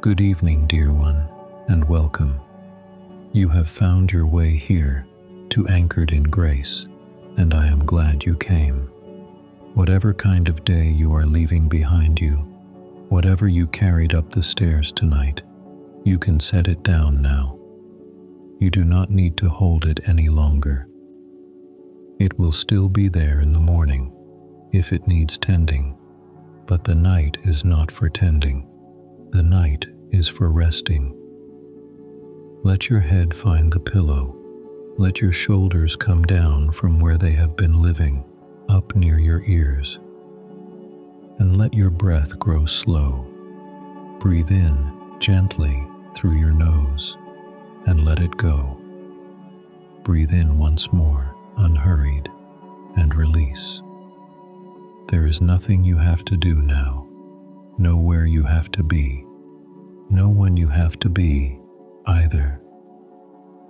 Good evening, dear one, and welcome. You have found your way here to Anchored in Grace, and I am glad you came. Whatever kind of day you are leaving behind you, whatever you carried up the stairs tonight, you can set it down now. You do not need to hold it any longer. It will still be there in the morning, if it needs tending, but the night is not for tending. The night is for resting. Let your head find the pillow. Let your shoulders come down from where they have been living, up near your ears. And let your breath grow slow. Breathe in gently through your nose and let it go. Breathe in once more, unhurried, and release. There is nothing you have to do now. Nowhere you have to be. No one you have to be, either.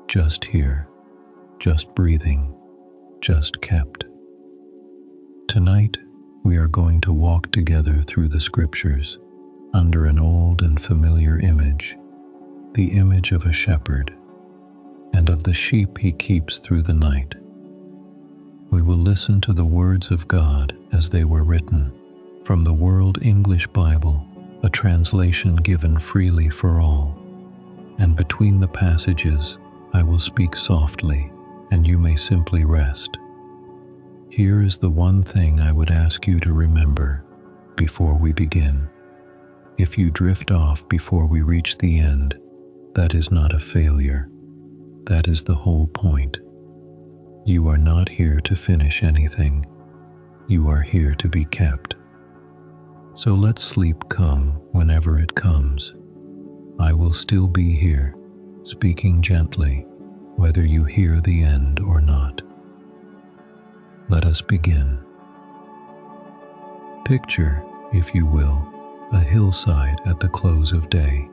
Just here, just breathing, just kept. Tonight, we are going to walk together through the scriptures, under an old and familiar image, the image of a shepherd, and of the sheep he keeps through the night. We will listen to the words of God as they were written, from the World English Bible, a translation given freely for all. And between the passages, I will speak softly, and you may simply rest. Here is the one thing I would ask you to remember before we begin. If you drift off before we reach the end, that is not a failure. That is the whole point. You are not here to finish anything. You are here to be kept. So let sleep come whenever it comes. I will still be here, speaking gently, whether you hear the end or not. Let us begin. Picture, if you will, a hillside at the close of day.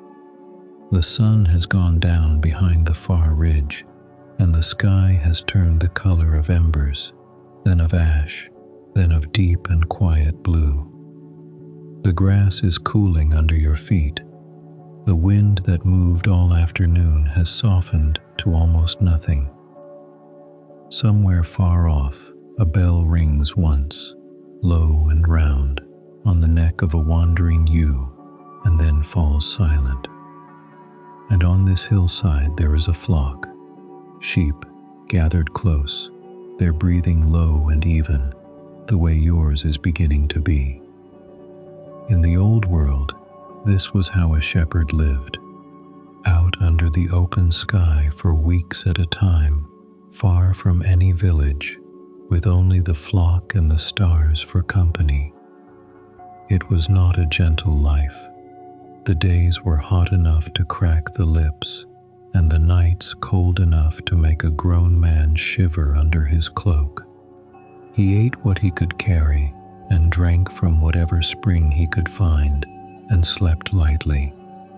The sun has gone down behind the far ridge, and the sky has turned the color of embers, then of ash, then of deep and quiet blue. The grass is cooling under your feet. The wind that moved all afternoon has softened to almost nothing. Somewhere far off, a bell rings once, low and round, on the neck of a wandering ewe, and then falls silent. And on this hillside there is a flock, sheep gathered close, their breathing low and even, the way yours is beginning to be. In the old world, this was how a shepherd lived, out under the open sky for weeks at a time, far from any village, with only the flock and the stars for company. It was not a gentle life. The days were hot enough to crack the lips, and the nights cold enough to make a grown man shiver under his cloak. He ate what he could carry, and drank from whatever spring he could find, and slept lightly,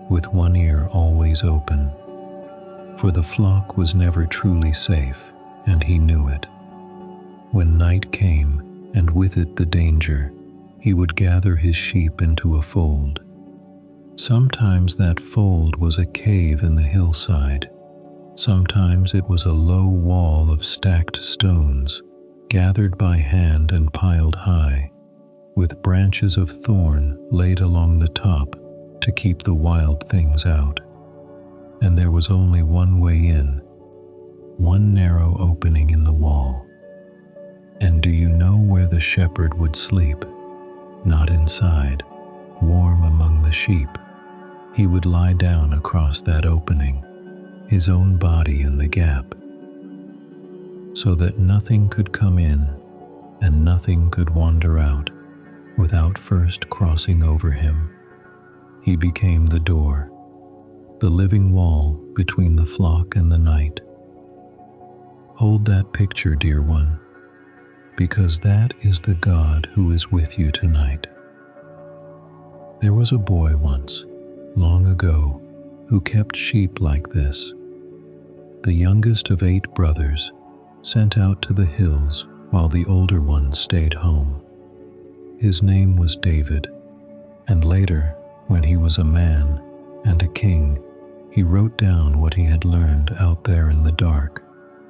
with one ear always open. For the flock was never truly safe, and he knew it. When night came, and with it the danger, he would gather his sheep into a fold. Sometimes that fold was a cave in the hillside. Sometimes it was a low wall of stacked stones, gathered by hand and piled high, with branches of thorn laid along the top to keep the wild things out. And there was only one way in, one narrow opening in the wall. And do you know where the shepherd would sleep? Not inside, warm among the sheep. He would lie down across that opening, his own body in the gap, so that nothing could come in and nothing could wander out without first crossing over him. He became the door, the living wall between the flock and the night. Hold that picture, dear one, because that is the God who is with you tonight. There was a boy once, long ago, who kept sheep like this. The youngest of 8 brothers, sent out to the hills while the older one stayed home. His name was David, and later, when he was a man, and a king, he wrote down what he had learned out there in the dark,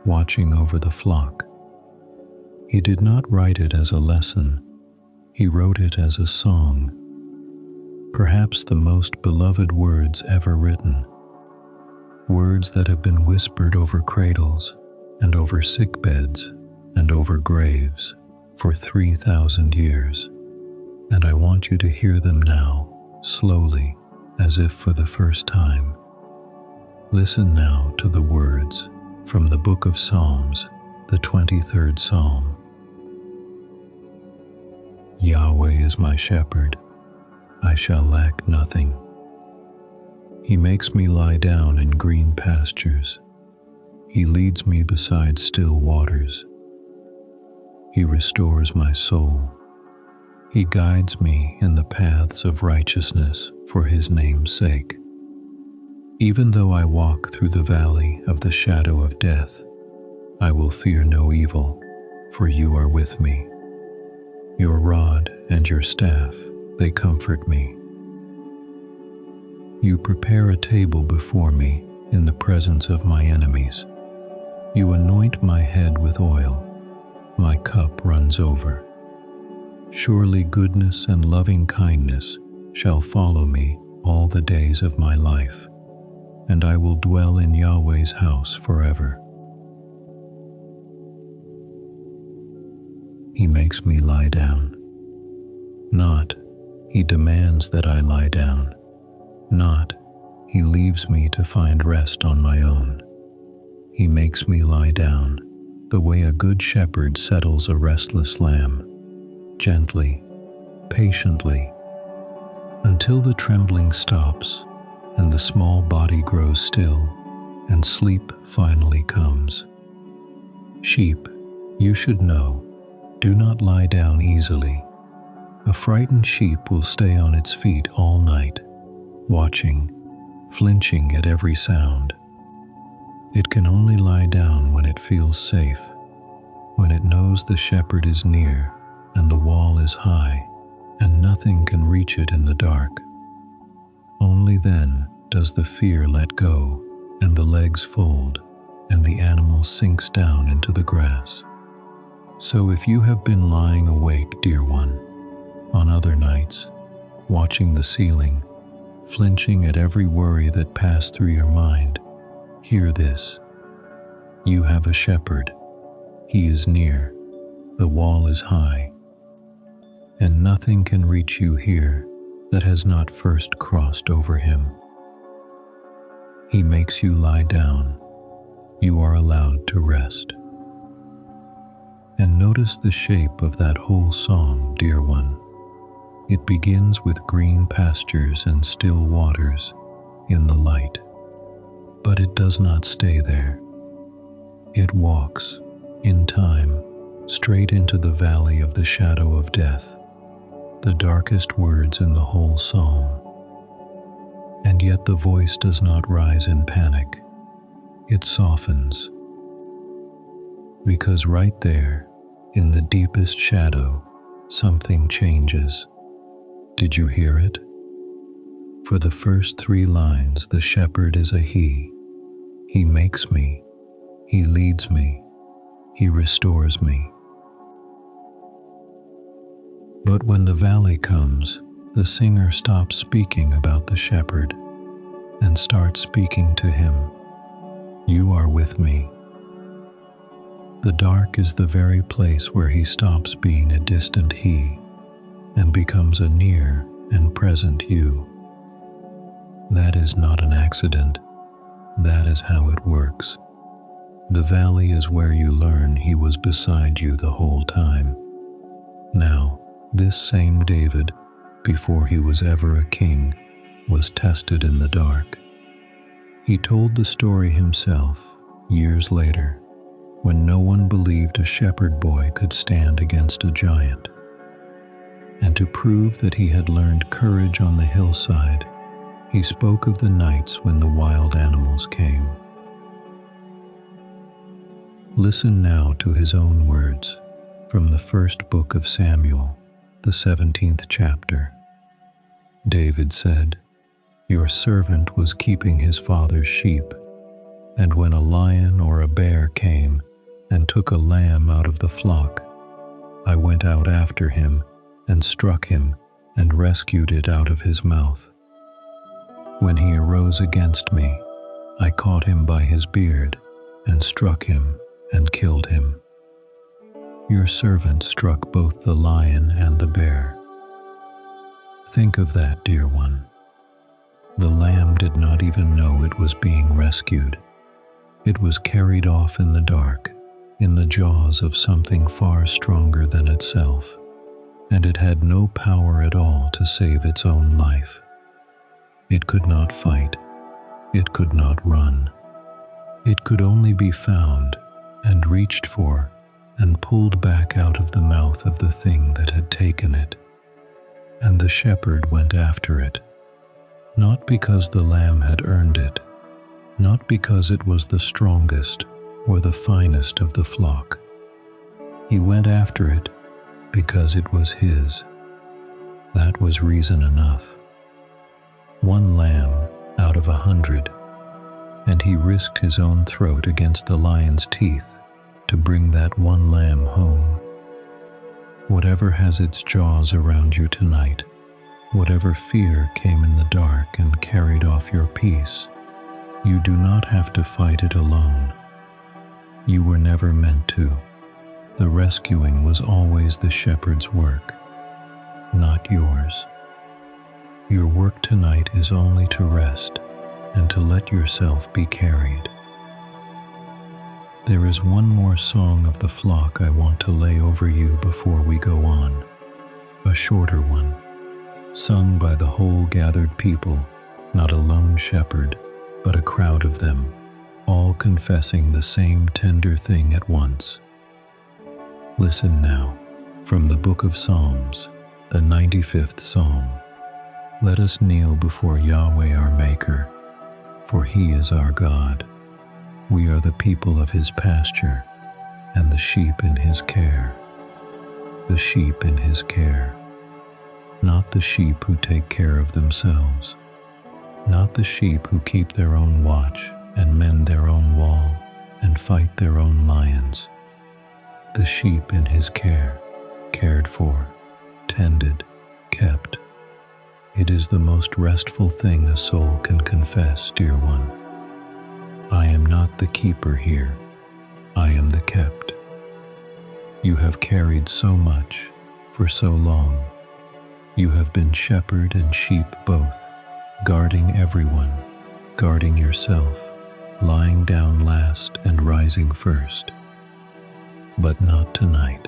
watching over the flock. He did not write it as a lesson, he wrote it as a song, perhaps the most beloved words ever written, words that have been whispered over cradles and over sickbeds and over graves for 3,000 years. And I want you to hear them now, slowly, as if for the first time. Listen now to the words from the book of Psalms, the 23rd Psalm. Yahweh is my shepherd, I shall lack nothing. He makes me lie down in green pastures. He leads me beside still waters. He restores my soul. He guides me in the paths of righteousness for his name's sake. Even though I walk through the valley of the shadow of death, I will fear no evil, for you are with me. Your rod and your staff, they comfort me. You prepare a table before me in the presence of my enemies. You anoint my head with oil. My cup runs over. Surely goodness and loving kindness shall follow me all the days of my life, and I will dwell in Yahweh's house forever. He makes me lie down. Not, he demands that I lie down. Not, he leaves me to find rest on my own. He makes me lie down the way a good shepherd settles a restless lamb, gently, patiently, until the trembling stops and the small body grows still and sleep finally comes. Sheep, you should know, do not lie down easily. A frightened sheep will stay on its feet all night, watching, flinching at every sound. It can only lie down when it feels safe, when it knows the shepherd is near and the wall is high and nothing can reach it in the dark. Only then does the fear let go and the legs fold and the animal sinks down into the grass. So if you have been lying awake, dear one, on other nights, watching the ceiling, flinching at every worry that passed through your mind, hear this. You have a shepherd. He is near. The wall is high. And nothing can reach you here that has not first crossed over him. He makes you lie down. You are allowed to rest. And notice the shape of that whole psalm, dear one. It begins with green pastures and still waters in the light. But it does not stay there. It walks, in time, straight into the valley of the shadow of death, the darkest words in the whole psalm. And yet the voice does not rise in panic. It softens. Because right there, in the deepest shadow, something changes. Did you hear it? For the first 3 lines, the shepherd is a he. He makes me. He leads me. He restores me. But when the valley comes, the singer stops speaking about the shepherd and starts speaking to him. You are with me. The dark is the very place where he stops being a distant he and becomes a near and present you. That is not an accident. That is how it works. The valley is where you learn he was beside you the whole time. Now, this same David, before he was ever a king, was tested in the dark. He told the story himself years later, when no one believed a shepherd boy could stand against a giant. And to prove that he had learned courage on the hillside, he spoke of the nights when the wild animals came. Listen now to his own words from the first book of Samuel, the 17th chapter. David said, Your servant was keeping his father's sheep, and when a lion or a bear came and took a lamb out of the flock, I went out after him and struck him and rescued it out of his mouth. When he arose against me, I caught him by his beard and struck him and killed him. Your servant struck both the lion and the bear. Think of that, dear one. The lamb did not even know it was being rescued. It was carried off in the dark, in the jaws of something far stronger than itself, and it had no power at all to save its own life. It could not fight. It could not run. It could only be found and reached for and pulled back out of the mouth of the thing that had taken it. And the shepherd went after it, not because the lamb had earned it, not because it was the strongest or the finest of the flock. He went after it because it was his. That was reason enough. One lamb out of 100, and he risked his own throat against the lion's teeth to bring that one lamb home. Whatever has its jaws around you tonight, whatever fear came in the dark and carried off your peace, you do not have to fight it alone. You were never meant to. The rescuing was always the shepherd's work, not yours. Your work tonight is only to rest and to let yourself be carried. There is one more song of the flock I want to lay over you before we go on, a shorter one, sung by the whole gathered people, not a lone shepherd, but a crowd of them, all confessing the same tender thing at once. Listen now, from the book of Psalms, the 95th Psalm. Let us kneel before Yahweh our Maker, for He is our God. We are the people of His pasture, and the sheep in His care. The sheep in His care. Not the sheep who take care of themselves. Not the sheep who keep their own watch and mend their own wall and fight their own lions. The sheep in His care, cared for, tended, kept. It is the most restful thing a soul can confess, dear one. I am not the keeper here. I am the kept. You have carried so much for so long. You have been shepherd and sheep both, guarding everyone, guarding yourself, lying down last and rising first. But not tonight.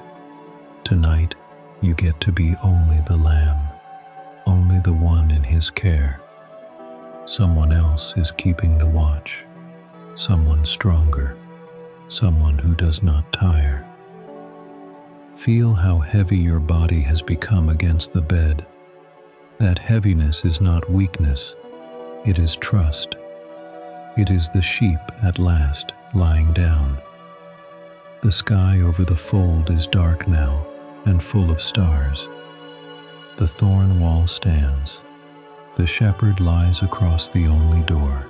Tonight, you get to be only the lamb, only the one in His care. Someone else is keeping the watch. Someone stronger, someone who does not tire. Feel how heavy your body has become against the bed. That heaviness is not weakness, it is trust. It is the sheep at last lying down. The sky over the fold is dark now and full of stars. The thorn wall stands. The shepherd lies across the only door.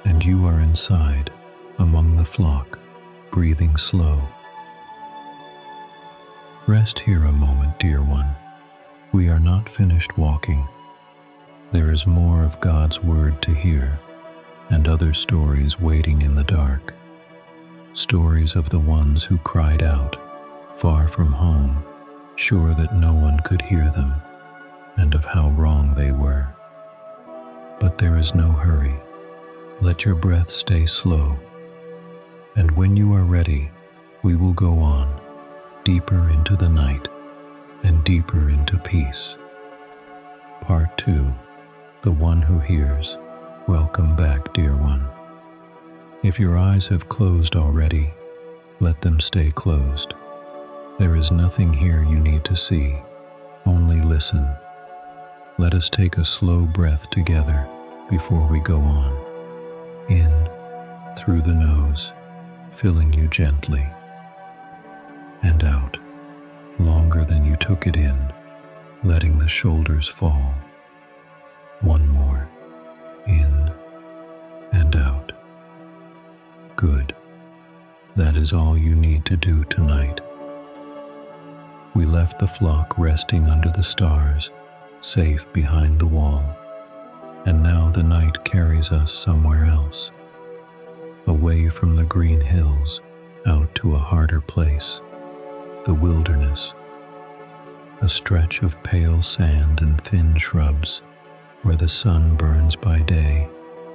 And you are inside, among the flock, breathing slow. Rest here a moment, dear one. We are not finished walking. There is more of God's word to hear, and other stories waiting in the dark. Stories of the ones who cried out, far from home, sure that no one could hear them, and of how wrong they were. But there is no hurry. Let your breath stay slow, and when you are ready, we will go on, deeper into the night, and deeper into peace. Part 2, The One Who Hears. Welcome back, dear one. If your eyes have closed already, let them stay closed. There is nothing here you need to see, only listen. Let us take a slow breath together before we go on. In, through the nose, filling you gently, and out, longer than you took it in, letting the shoulders fall. One more. is all you need to do tonight. We left the flock resting under the stars, safe behind the wall, and now the night carries us somewhere else, away from the green hills, out to a harder place, the wilderness, a stretch of pale sand and thin shrubs, where the sun burns by day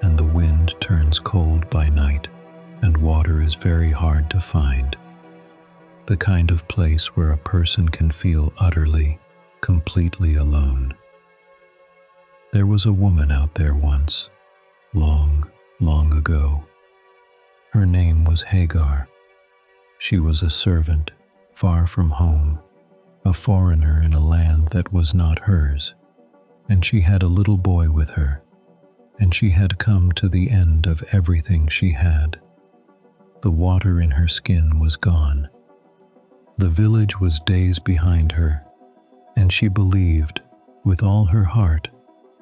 and the wind turns cold by night, and water is very hard to find. The kind of place where a person can feel utterly, completely alone. There was a woman out there once, long, long ago. Her name was Hagar. She was a servant, far from home, a foreigner in a land that was not hers, and she had a little boy with her, and she had come to the end of everything she had. The water in her skin was gone. The village was days behind her, and she believed, with all her heart,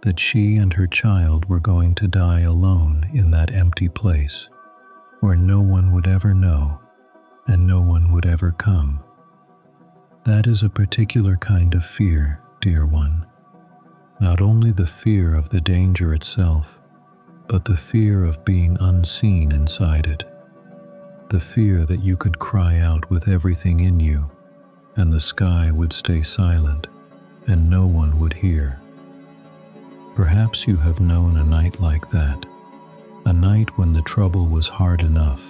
that she and her child were going to die alone in that empty place, where no one would ever know, and no one would ever come. That is a particular kind of fear, dear one. Not only the fear of the danger itself, but the fear of being unseen inside it. The fear that you could cry out with everything in you, and the sky would stay silent, and no one would hear. Perhaps you have known a night like that, a night when the trouble was hard enough,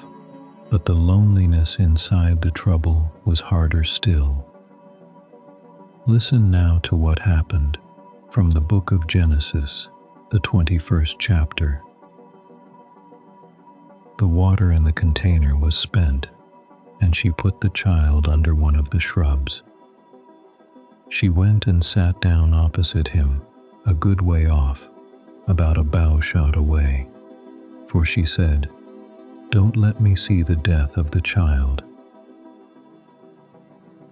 but the loneliness inside the trouble was harder still. Listen now to what happened from the book of Genesis, the 21st chapter. The water in the container was spent, and she put the child under one of the shrubs. She went and sat down opposite him, a good way off, about a bow shot away, for she said, "Don't let me see the death of the child."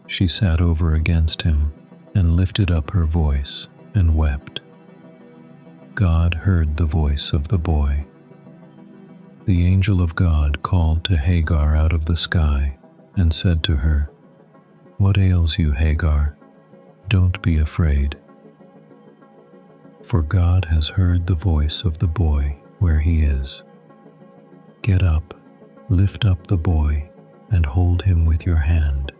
She sat over against him and lifted up her voice and wept. God heard the voice of the boy. The angel of God called to Hagar out of the sky and said to her, "What ails you, Hagar? Don't be afraid. For God has heard the voice of the boy where he is. Get up, lift up the boy, and hold him with your hand,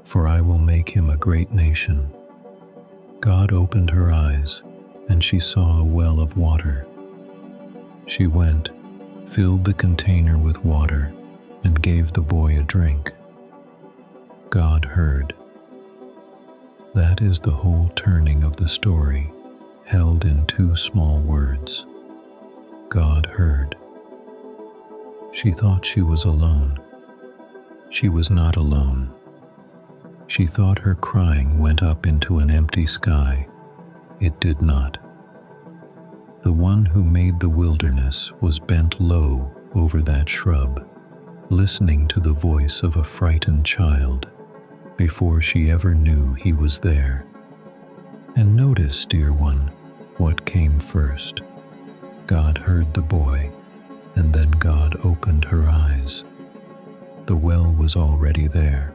for I will make him a great nation." God opened her eyes, and she saw a well of water. She went, filled the container with water, and gave the boy a drink. God heard. That is the whole turning of the story, held in two small words. God heard. She thought she was alone. She was not alone. She thought her crying went up into an empty sky. It did not. The one who made the wilderness was bent low over that shrub, listening to the voice of a frightened child before she ever knew he was there. And notice, dear one, what came first. God heard the boy, and then God opened her eyes. The well was already there.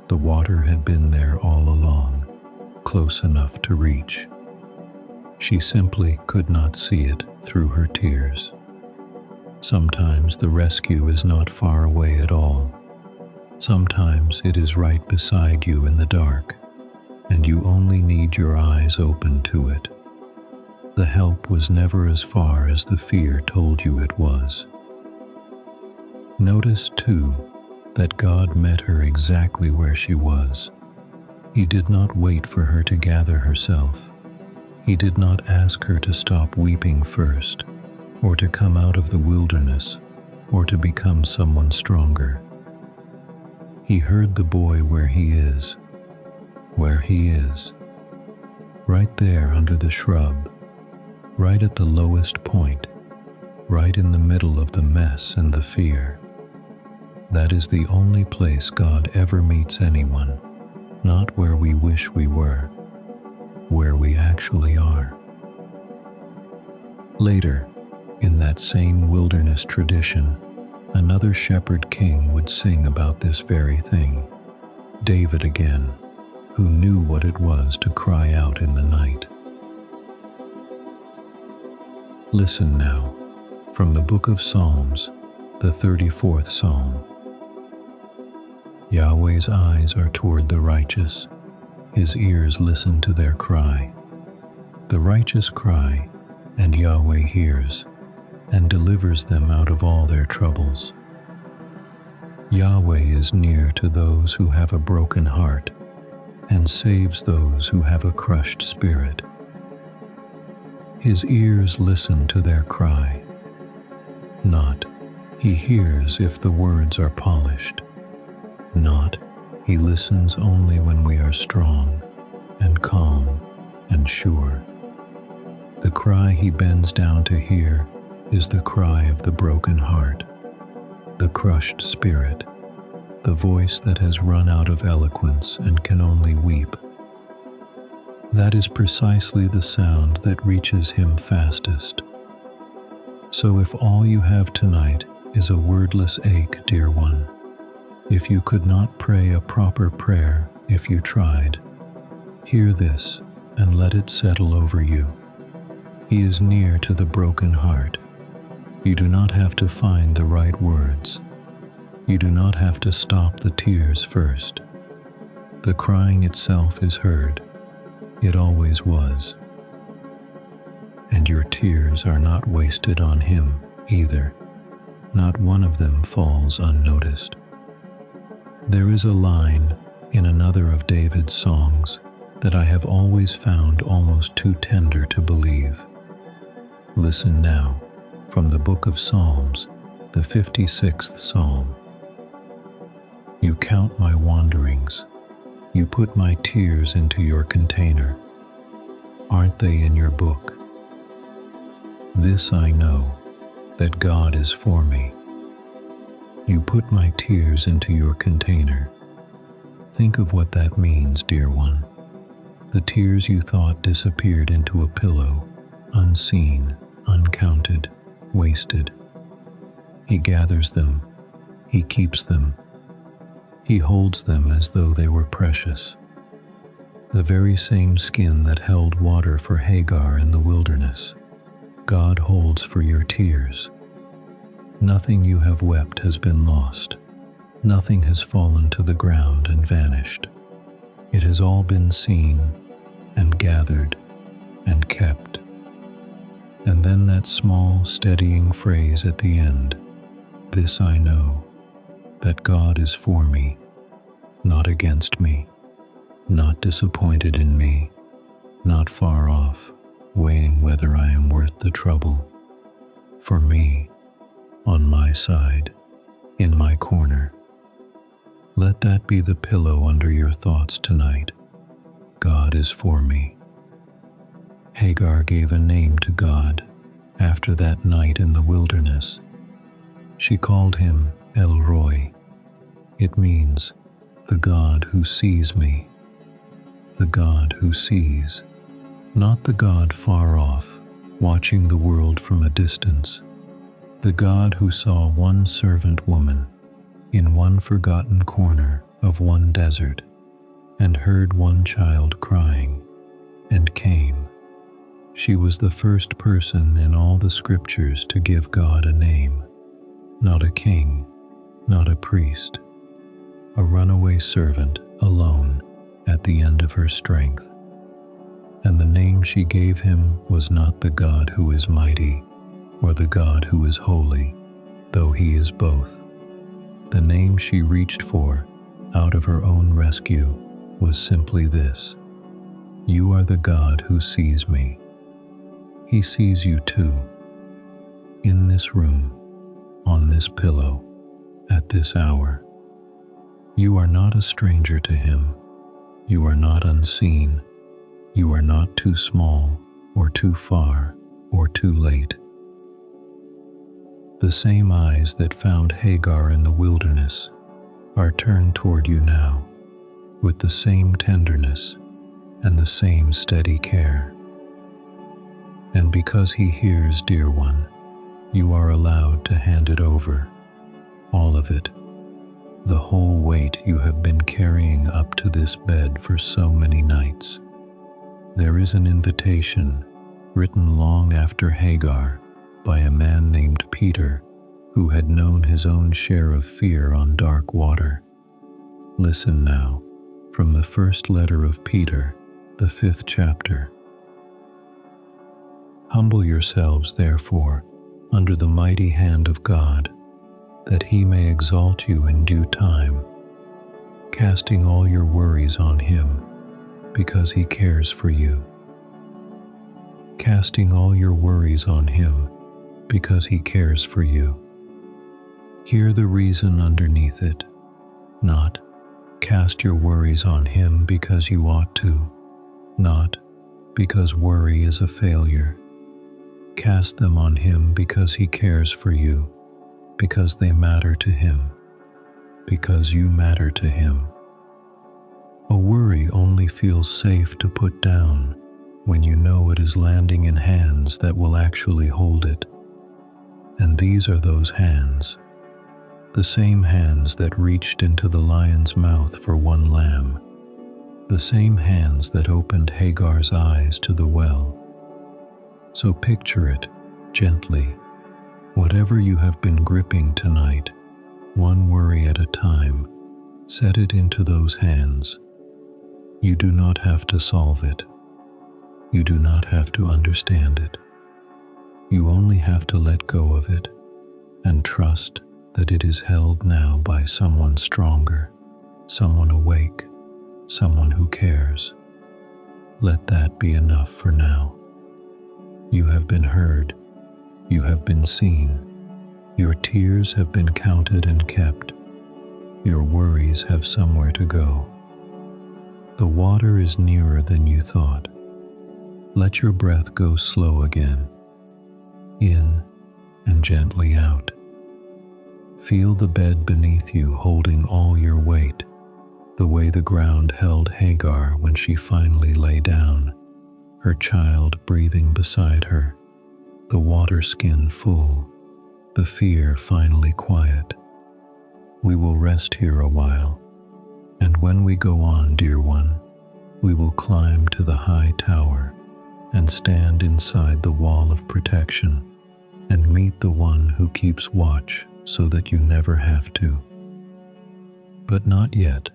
The water had been there all along, close enough to reach. She simply could not see it through her tears. Sometimes the rescue is not far away at all. Sometimes it is right beside you in the dark, and you only need your eyes open to it. The help was never as far as the fear told you it was. Notice, too, that God met her exactly where she was. He did not wait for her to gather herself. He did not ask her to stop weeping first, or to come out of the wilderness, or to become someone stronger. He heard the boy where he is, right there under the shrub, right at the lowest point, right in the middle of the mess and the fear. That is the only place God ever meets anyone, not where we wish we were, where we actually are. Later, in that same wilderness tradition, Another shepherd king would sing about this very thing, David again, who knew what it was to cry out in the night. Listen now, from the book of Psalms, the 34th Psalm. Yahweh's eyes are toward the righteous, his ears listen to their cry. The righteous cry, and Yahweh hears, and delivers them out of all their troubles. Yahweh is near to those who have a broken heart, and saves those who have a crushed spirit. His ears listen to their cry. Not, he hears if the words are polished. Not, he listens only when we are strong, and calm, and sure. The cry he bends down to hear is the cry of the broken heart, the crushed spirit, the voice that has run out of eloquence and can only weep. That is precisely the sound that reaches him fastest. So if all you have tonight is a wordless ache, dear one, if you could not pray a proper prayer if you tried, hear this and let it settle over you. He is near to the broken heart. You do not have to find the right words. You do not have to stop the tears first. The crying itself is heard. It always was. And your tears are not wasted on him either. Not one of them falls unnoticed. There is a line in another of David's songs that I have always found almost too tender to believe. Listen now, from the book of Psalms, the 56th Psalm. You count my wanderings. You put my tears into your container. Aren't they in your book? This I know, that God is for me. You put my tears into your container. Think of what that means, dear one. The tears you thought disappeared into a pillow, unseen, uncounted, wasted. He gathers them. He keeps them. He holds them as though they were precious. The very same skin that held water for Hagar in the wilderness, God holds for your tears. Nothing you have wept has been lost. Nothing has fallen to the ground and vanished. It has all been seen and gathered and kept. And then that small, steadying phrase at the end, this I know, that God is for me, not against me, not disappointed in me, not far off, weighing whether I am worth the trouble. For me, on my side, in my corner. Let that be the pillow under your thoughts tonight. God is for me. Hagar gave a name to God after that night in the wilderness. She called him El Roi. It means the God who sees me. The God who sees, not the God far off, watching the world from a distance. The God who saw one servant woman in one forgotten corner of one desert and heard one child crying and came. She was the first person in all the scriptures to give God a name, not a king, not a priest, a runaway servant alone at the end of her strength. And the name she gave him was not the God who is mighty or the God who is holy, though he is both. The name she reached for out of her own rescue was simply this: You are the God who sees me. He sees you too. In this room, on this pillow, at this hour. You are not a stranger to him. You are not unseen. You are not too small, or too far, or too late. The same eyes that found Hagar in the wilderness are turned toward you now, with the same tenderness and the same steady care. And because he hears, dear one, you are allowed to hand it over. all of it, the whole weight you have been carrying up to this bed for so many nights. There is an invitation written long after Hagar by a man named Peter, who had known his own share of fear on dark water. Listen now, from the first letter of Peter, the 5th chapter. Humble yourselves, therefore, under the mighty hand of God, that he may exalt you in due time, casting all your worries on him, because he cares for you. Casting all your worries on him, because he cares for you. Hear the reason underneath it, not cast your worries on him because you ought to, not because worry is a failure. Cast them on him because he cares for you, because they matter to him, because you matter to him. A worry only feels safe to put down when you know it is landing in hands that will actually hold it. And these are those hands, the same hands that reached into the lion's mouth for one lamb, the same hands that opened Hagar's eyes to the well. So picture it gently, whatever you have been gripping tonight, one worry at a time, set it into those hands. You do not have to solve it. You do not have to understand it. You only have to let go of it and trust that it is held now by someone stronger, someone awake, someone who cares. Let that be enough for now. You have been heard. You have been seen. Your tears have been counted and kept. Your worries have somewhere to go. The water is nearer than you thought. Let your breath go slow again, in and gently out. Feel the bed beneath you holding all your weight, the way the ground held Hagar when she finally lay down, her child breathing beside her, the water skin full, the fear finally quiet. We will rest here a while, and when we go on, dear one, we will climb to the high tower and stand inside the wall of protection and meet the one who keeps watch so that you never have to. But not yet.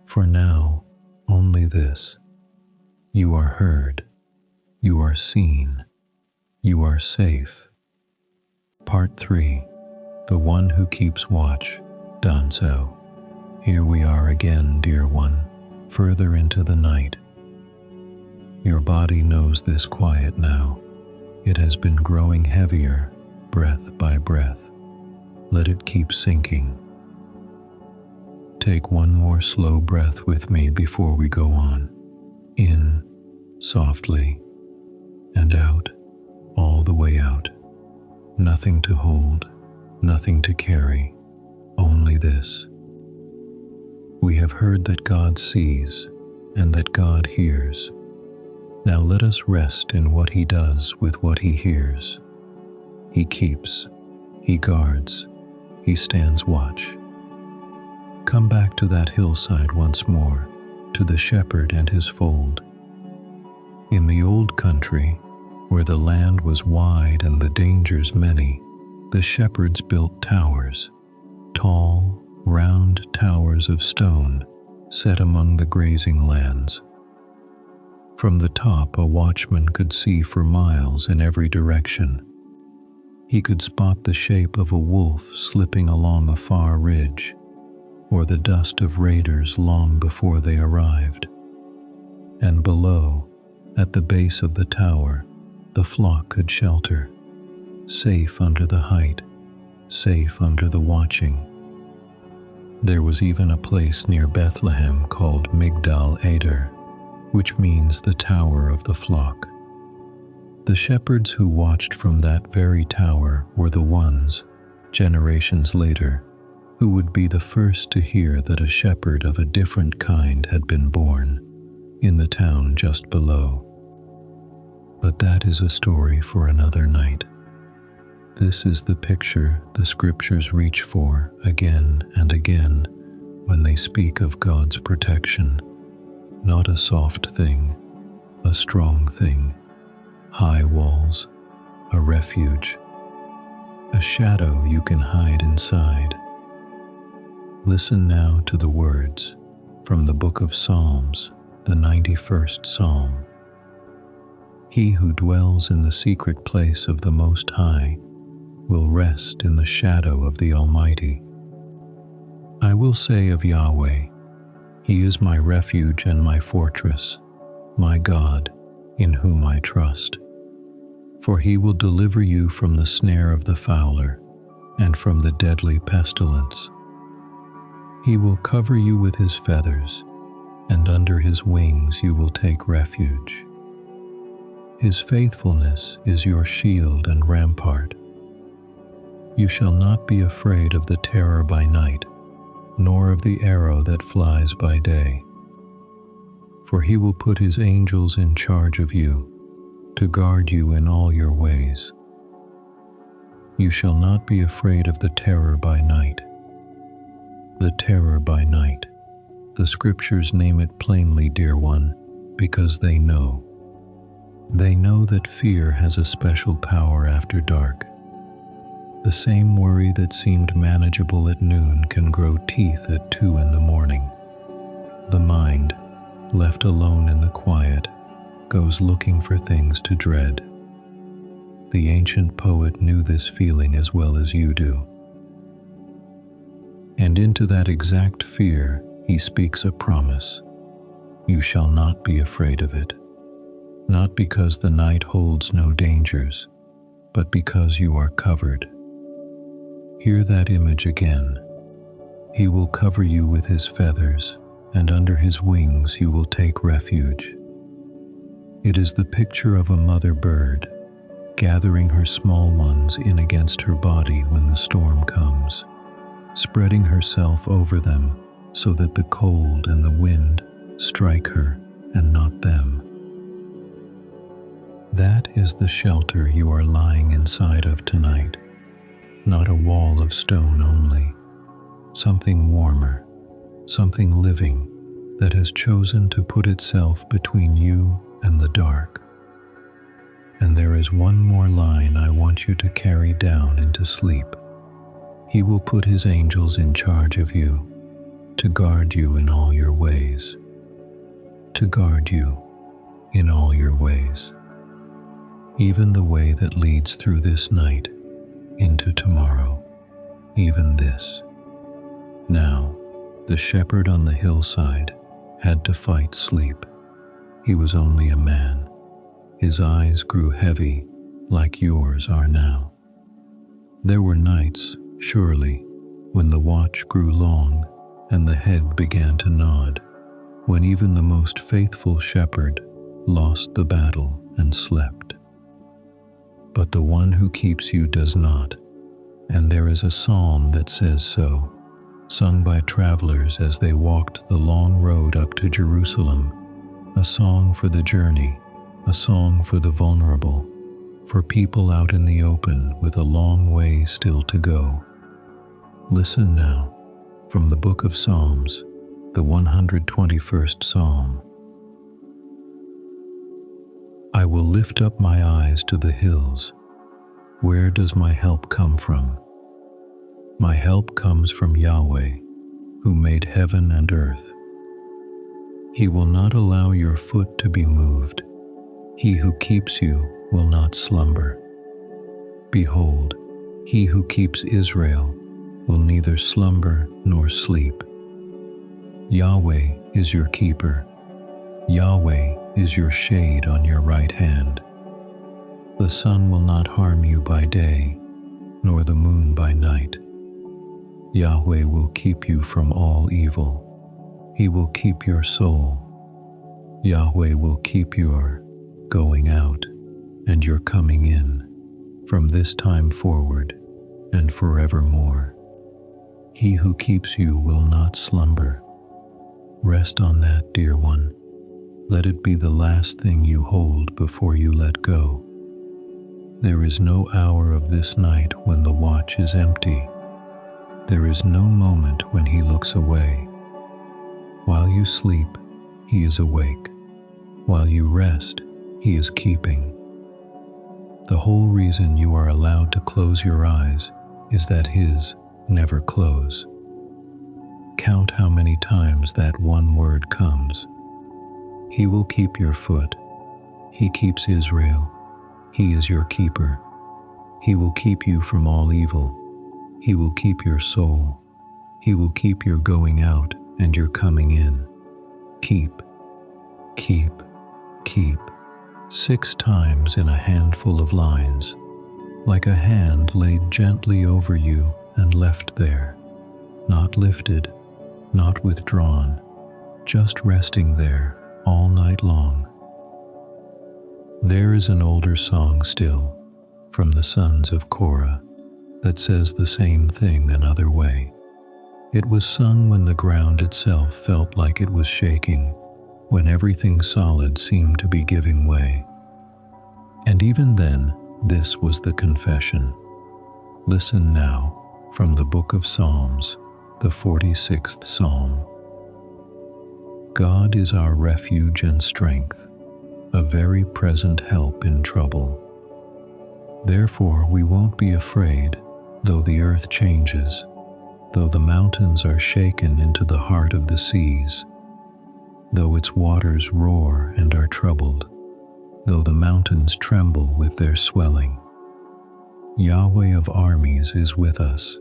For now, only this. You are heard. You are seen. You are safe. Part 3. The One Who Keeps Watch, Danso. Here we are again, dear one, further into the night. Your body knows this quiet now. It has been growing heavier, breath by breath. Let it keep sinking. Take one more slow breath with me before we go on. In, softly, and out, all the way out. Nothing to hold, nothing to carry, only this. We have heard that God sees and that God hears. Now let us rest in what he does with what he hears. He keeps, he guards, he stands watch. Come back to that hillside once more, to the shepherd and his fold. In the old country, where the land was wide and the dangers many, the shepherds built towers, tall, round towers of stone set among the grazing lands. From the top, a watchman could see for miles in every direction. He could spot the shape of a wolf slipping along a far ridge, or the dust of raiders long before they arrived. And below, at the base of the tower, the flock could shelter, safe under the height, safe under the watching. There was even a place near Bethlehem called Migdal Eder, which means the tower of the flock. The shepherds who watched from that very tower were the ones, generations later, who would be the first to hear that a shepherd of a different kind had been born in the town just below. But that is a story for another night. This is the picture the scriptures reach for again and again when they speak of God's protection. Not a soft thing, a strong thing, high walls, a refuge, a shadow you can hide inside. Listen now to the words from the book of Psalms, the 91st Psalm. He who dwells in the secret place of the Most High will rest in the shadow of the Almighty. I will say of Yahweh, He is my refuge and my fortress, my God, in whom I trust. For He will deliver you from the snare of the fowler and from the deadly pestilence. He will cover you with His feathers, and under His wings you will take refuge. His faithfulness is your shield and rampart. You shall not be afraid of the terror by night, nor of the arrow that flies by day. For He will put His angels in charge of you, to guard you in all your ways. You shall not be afraid of the terror by night. The terror by night. The scriptures name it plainly, dear one, because they know. They know that fear has a special power after dark. The same worry that seemed manageable at noon can grow teeth at 2 in the morning. The mind, left alone in the quiet, goes looking for things to dread. The ancient poet knew this feeling as well as you do. And into that exact fear he speaks a promise. You shall not be afraid of it, not because the night holds no dangers, but because you are covered. Hear that image again. He will cover you with His feathers, and under His wings you will take refuge. It is the picture of a mother bird, gathering her small ones in against her body when the storm comes, spreading herself over them so that the cold and the wind strike her and not them. That is the shelter you are lying inside of tonight. Not a wall of stone only, something warmer, something living that has chosen to put itself between you and the dark. And there is one more line I want you to carry down into sleep. He will put His angels in charge of you, to guard you in all your ways. To guard you in all your ways. Even the way that leads through this night into tomorrow, even this. Now, the shepherd on the hillside had to fight sleep. He was only a man. His eyes grew heavy like yours are now. There were nights, surely, when the watch grew long and the head began to nod, when even the most faithful shepherd lost the battle and slept. But the one who keeps you does not, and there is a psalm that says so, sung by travelers as they walked the long road up to Jerusalem, a song for the journey, a song for the vulnerable, for people out in the open with a long way still to go. Listen now, from the book of Psalms, the 121st Psalm. I will lift up my eyes to the hills. Where does my help come from? My help comes from Yahweh, who made heaven and earth. He will not allow your foot to be moved. He who keeps you will not slumber. Behold, He who keeps Israel will neither slumber nor sleep. Yahweh is your keeper. Yahweh is your shade on your right hand. The sun will not harm you by day, nor the moon by night. Yahweh will keep you from all evil. He will keep your soul. Yahweh will keep your going out and your coming in from this time forward and forevermore. He who keeps you will not slumber. Rest on that, dear one. Let it be the last thing you hold before you let go. There is no hour of this night when the watch is empty. There is no moment when he looks away. While you sleep, he is awake. While you rest, he is keeping. The whole reason you are allowed to close your eyes is that his never close. Count how many times that one word comes. He will keep your foot. He keeps Israel. He is your keeper. He will keep you from all evil. He will keep your soul. He will keep your going out and your coming in. Keep, keep, keep. 6 times in a handful of lines, like a hand laid gently over you and left there, not lifted, not withdrawn, just resting there all night long. There is an older song still, from the sons of Korah, that says the same thing another way. It was sung when the ground itself felt like it was shaking, when everything solid seemed to be giving way. And even then, this was the confession. Listen now, from the book of Psalms, the 46th Psalm. God is our refuge and strength, a very present help in trouble. Therefore we won't be afraid, though the earth changes, though the mountains are shaken into the heart of the seas, though its waters roar and are troubled, though the mountains tremble with their swelling. Yahweh of armies is with us.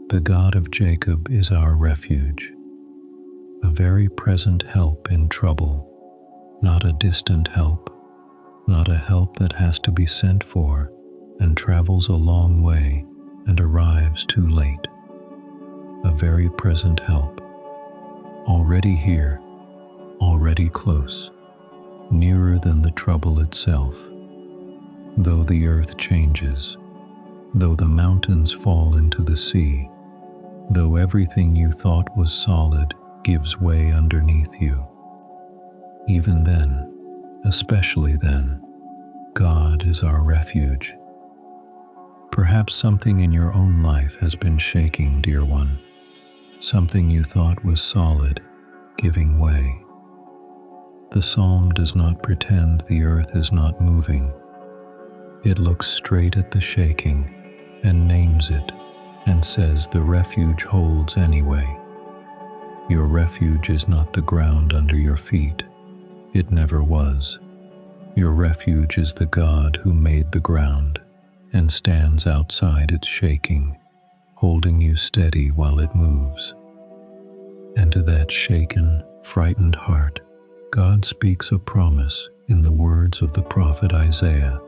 The God of Jacob is our refuge, a very present help in trouble, not a distant help, not a help that has to be sent for and travels a long way and arrives too late. A very present help, already here, already close, nearer than the trouble itself. Though the earth changes, though the mountains fall into the sea, though everything you thought was solid gives way underneath you, even then, especially then, God is our refuge. Perhaps something in your own life has been shaking, dear one. Something you thought was solid, giving way. The psalm does not pretend the earth is not moving. It looks straight at the shaking and names it and says the refuge holds anyway. Your refuge is not the ground under your feet. It never was. Your refuge is the God who made the ground and stands outside its shaking, holding you steady while it moves. And to that shaken, frightened heart, God speaks a promise in the words of the prophet Isaiah,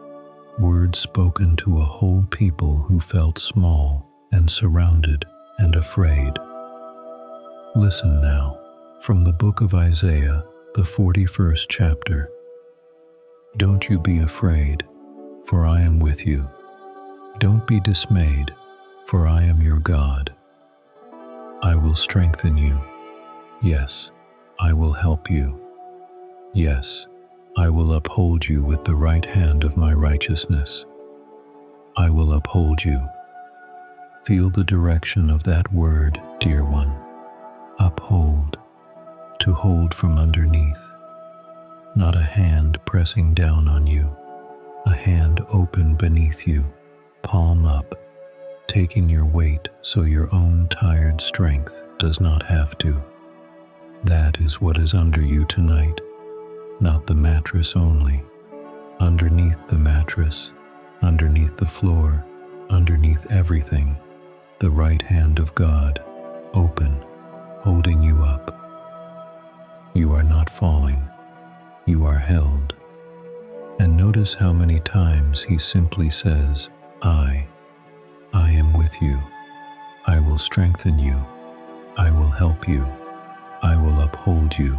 words spoken to a whole people who felt small and surrounded and afraid. Listen now, from the book of Isaiah, the 41st chapter. Don't you be afraid, for I am with you. Don't be dismayed, for I am your God. I will strengthen you. Yes, I will help you. Yes, I will uphold you with the right hand of my righteousness. I will uphold you. Feel the direction of that word, dear one. Uphold, to hold from underneath. Not a hand pressing down on you, a hand open beneath you, palm up, taking your weight so your own tired strength does not have to. That is what is under you tonight, not the mattress only. Underneath the mattress, underneath the floor, underneath everything, the right hand of God, open, holding you up. You are not falling. You are held. And notice how many times he simply says, I am with you. I will strengthen you. I will help you. I will uphold you.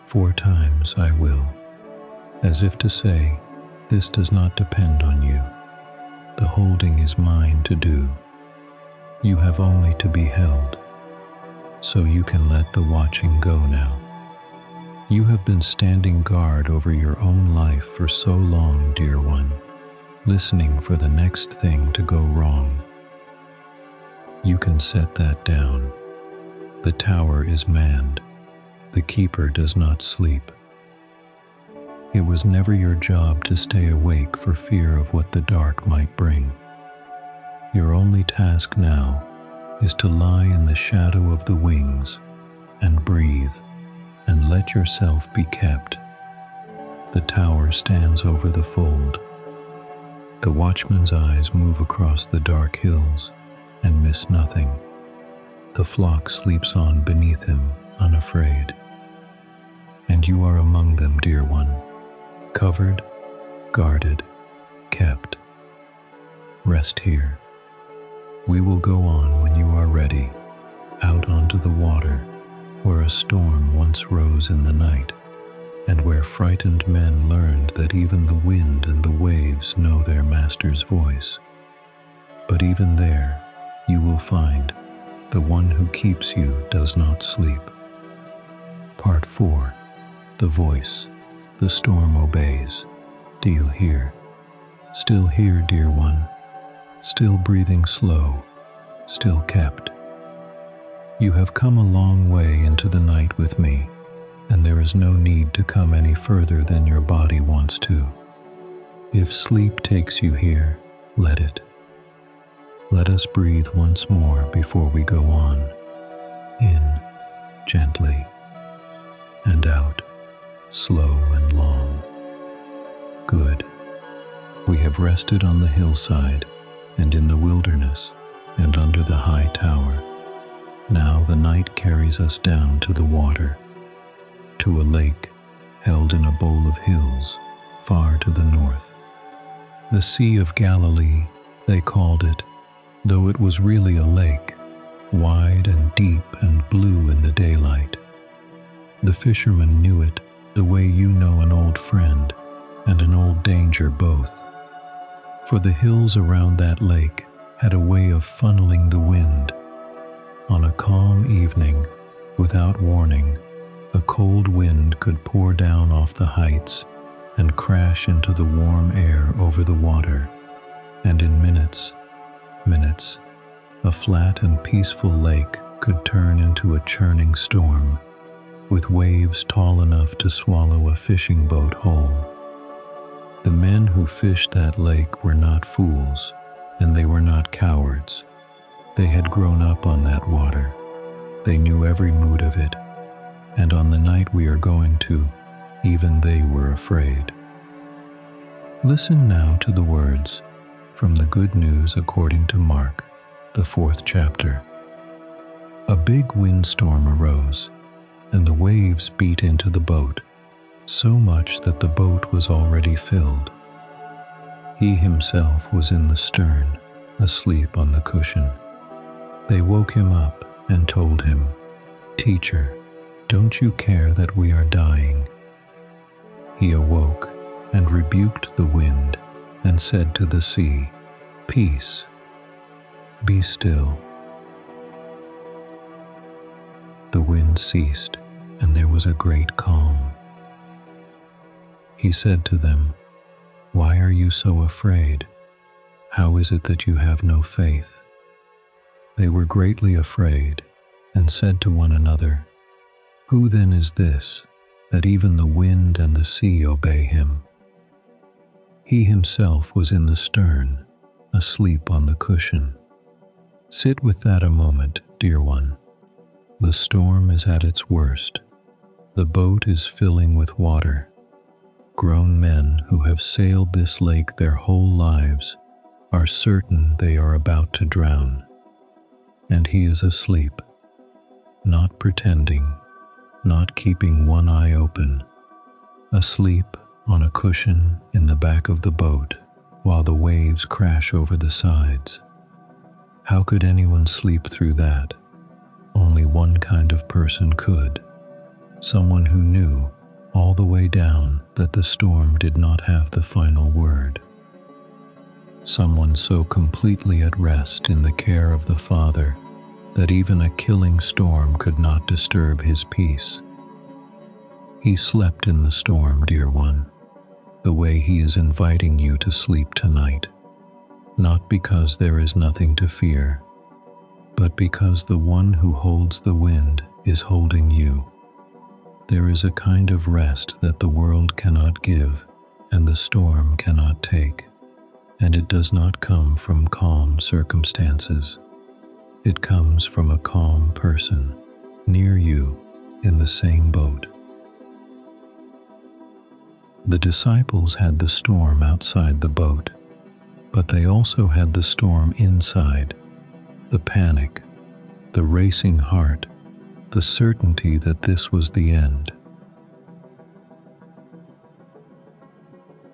4 times I will, as if to say, this does not depend on you. The holding is mine to do. You have only to be held, so you can let the watching go now. You have been standing guard over your own life for so long, dear one, listening for the next thing to go wrong. You can set that down. The tower is manned. The keeper does not sleep. It was never your job to stay awake for fear of what the dark might bring. Your only task now is to lie in the shadow of the wings and breathe and let yourself be kept. The tower stands over the fold. The watchman's eyes move across the dark hills and miss nothing. The flock sleeps on beneath him, unafraid. And you are among them, dear one, covered, guarded, kept. Rest here. We will go on when you are ready, out onto the water, where a storm once rose in the night, and where frightened men learned that even the wind and the waves know their master's voice. But even there, you will find the one who keeps you does not sleep. Part 4. The voice. The storm obeys. Do you hear? Still here, dear one. Still breathing slow. Still kept. You have come a long way into the night with me, and there is no need to come any further than your body wants to. If sleep takes you here, let it. Let us breathe once more before we go on. In, gently, and out, slow and long. Good. We have rested on the hillside, and in the wilderness, and under the high tower. Now the night carries us down to the water, to a lake held in a bowl of hills far to the north. The Sea of Galilee, they called it, though it was really a lake, wide and deep and blue in the daylight. The fishermen knew it the way you know an old friend and an old danger both. For the hills around that lake had a way of funneling the wind. On a calm evening, without warning, a cold wind could pour down off the heights and crash into the warm air over the water, and in minutes, a flat and peaceful lake could turn into a churning storm, with waves tall enough to swallow a fishing boat whole. The men who fished that lake were not fools, and they were not cowards. They had grown up on that water. They knew every mood of it, and on the night we are going to, even they were afraid. Listen now to the words from the Good News according to Mark, the 4th chapter. A big windstorm arose, and the waves beat into the boat, so much that the boat was already filled. He himself was in the stern, asleep on the cushion. They woke him up and told him, "Teacher, don't you care that we are dying?" He awoke and rebuked the wind and said to the sea, "Peace, be still." The wind ceased, and there was a great calm. He said to them, "Why are you so afraid? How is it that you have no faith?" They were greatly afraid and said to one another, "Who then is this, that even the wind and the sea obey him?" He himself was in the stern, asleep on the cushion. Sit with that a moment, dear one. The storm is at its worst. The boat is filling with water. Grown men who have sailed this lake their whole lives are certain they are about to drown. And he is asleep, not pretending, not keeping one eye open, asleep on a cushion in the back of the boat while the waves crash over the sides. How could anyone sleep through that? Only one kind of person could. Someone who knew all the way down that the storm did not have the final word. Someone so completely at rest in the care of the Father that even a killing storm could not disturb his peace. He slept in the storm, dear one, the way he is inviting you to sleep tonight, not because there is nothing to fear, but because the one who holds the wind is holding you. There is a kind of rest that the world cannot give and the storm cannot take, and it does not come from calm circumstances. It comes from a calm person near you in the same boat. The disciples had the storm outside the boat, but they also had the storm inside, the panic, the racing heart, the certainty that this was the end.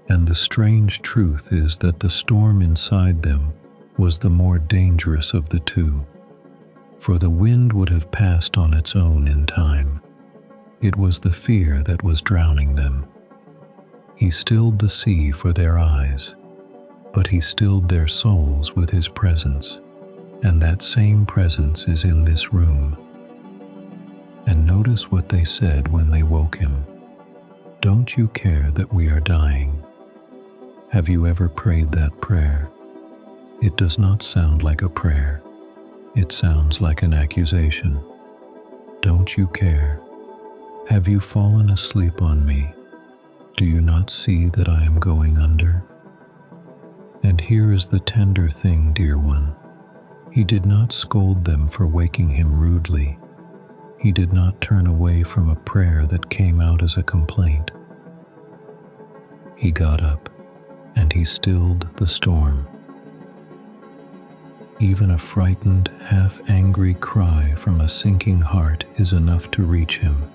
And the strange truth is that the storm inside them was the more dangerous of the two, for the wind would have passed on its own in time. It was the fear that was drowning them. He stilled the sea for their eyes, but he stilled their souls with his presence, and that same presence is in this room. And notice what they said when they woke him. Don't you care that we are dying? Have you ever prayed that prayer? It does not sound like a prayer. It sounds like an accusation. Don't you care? Have you fallen asleep on me? Do you not see that I am going under? And here is the tender thing, dear one. He did not scold them for waking him rudely. He did not turn away from a prayer that came out as a complaint. He got up and he stilled the storm. Even a frightened, half-angry cry from a sinking heart is enough to reach him.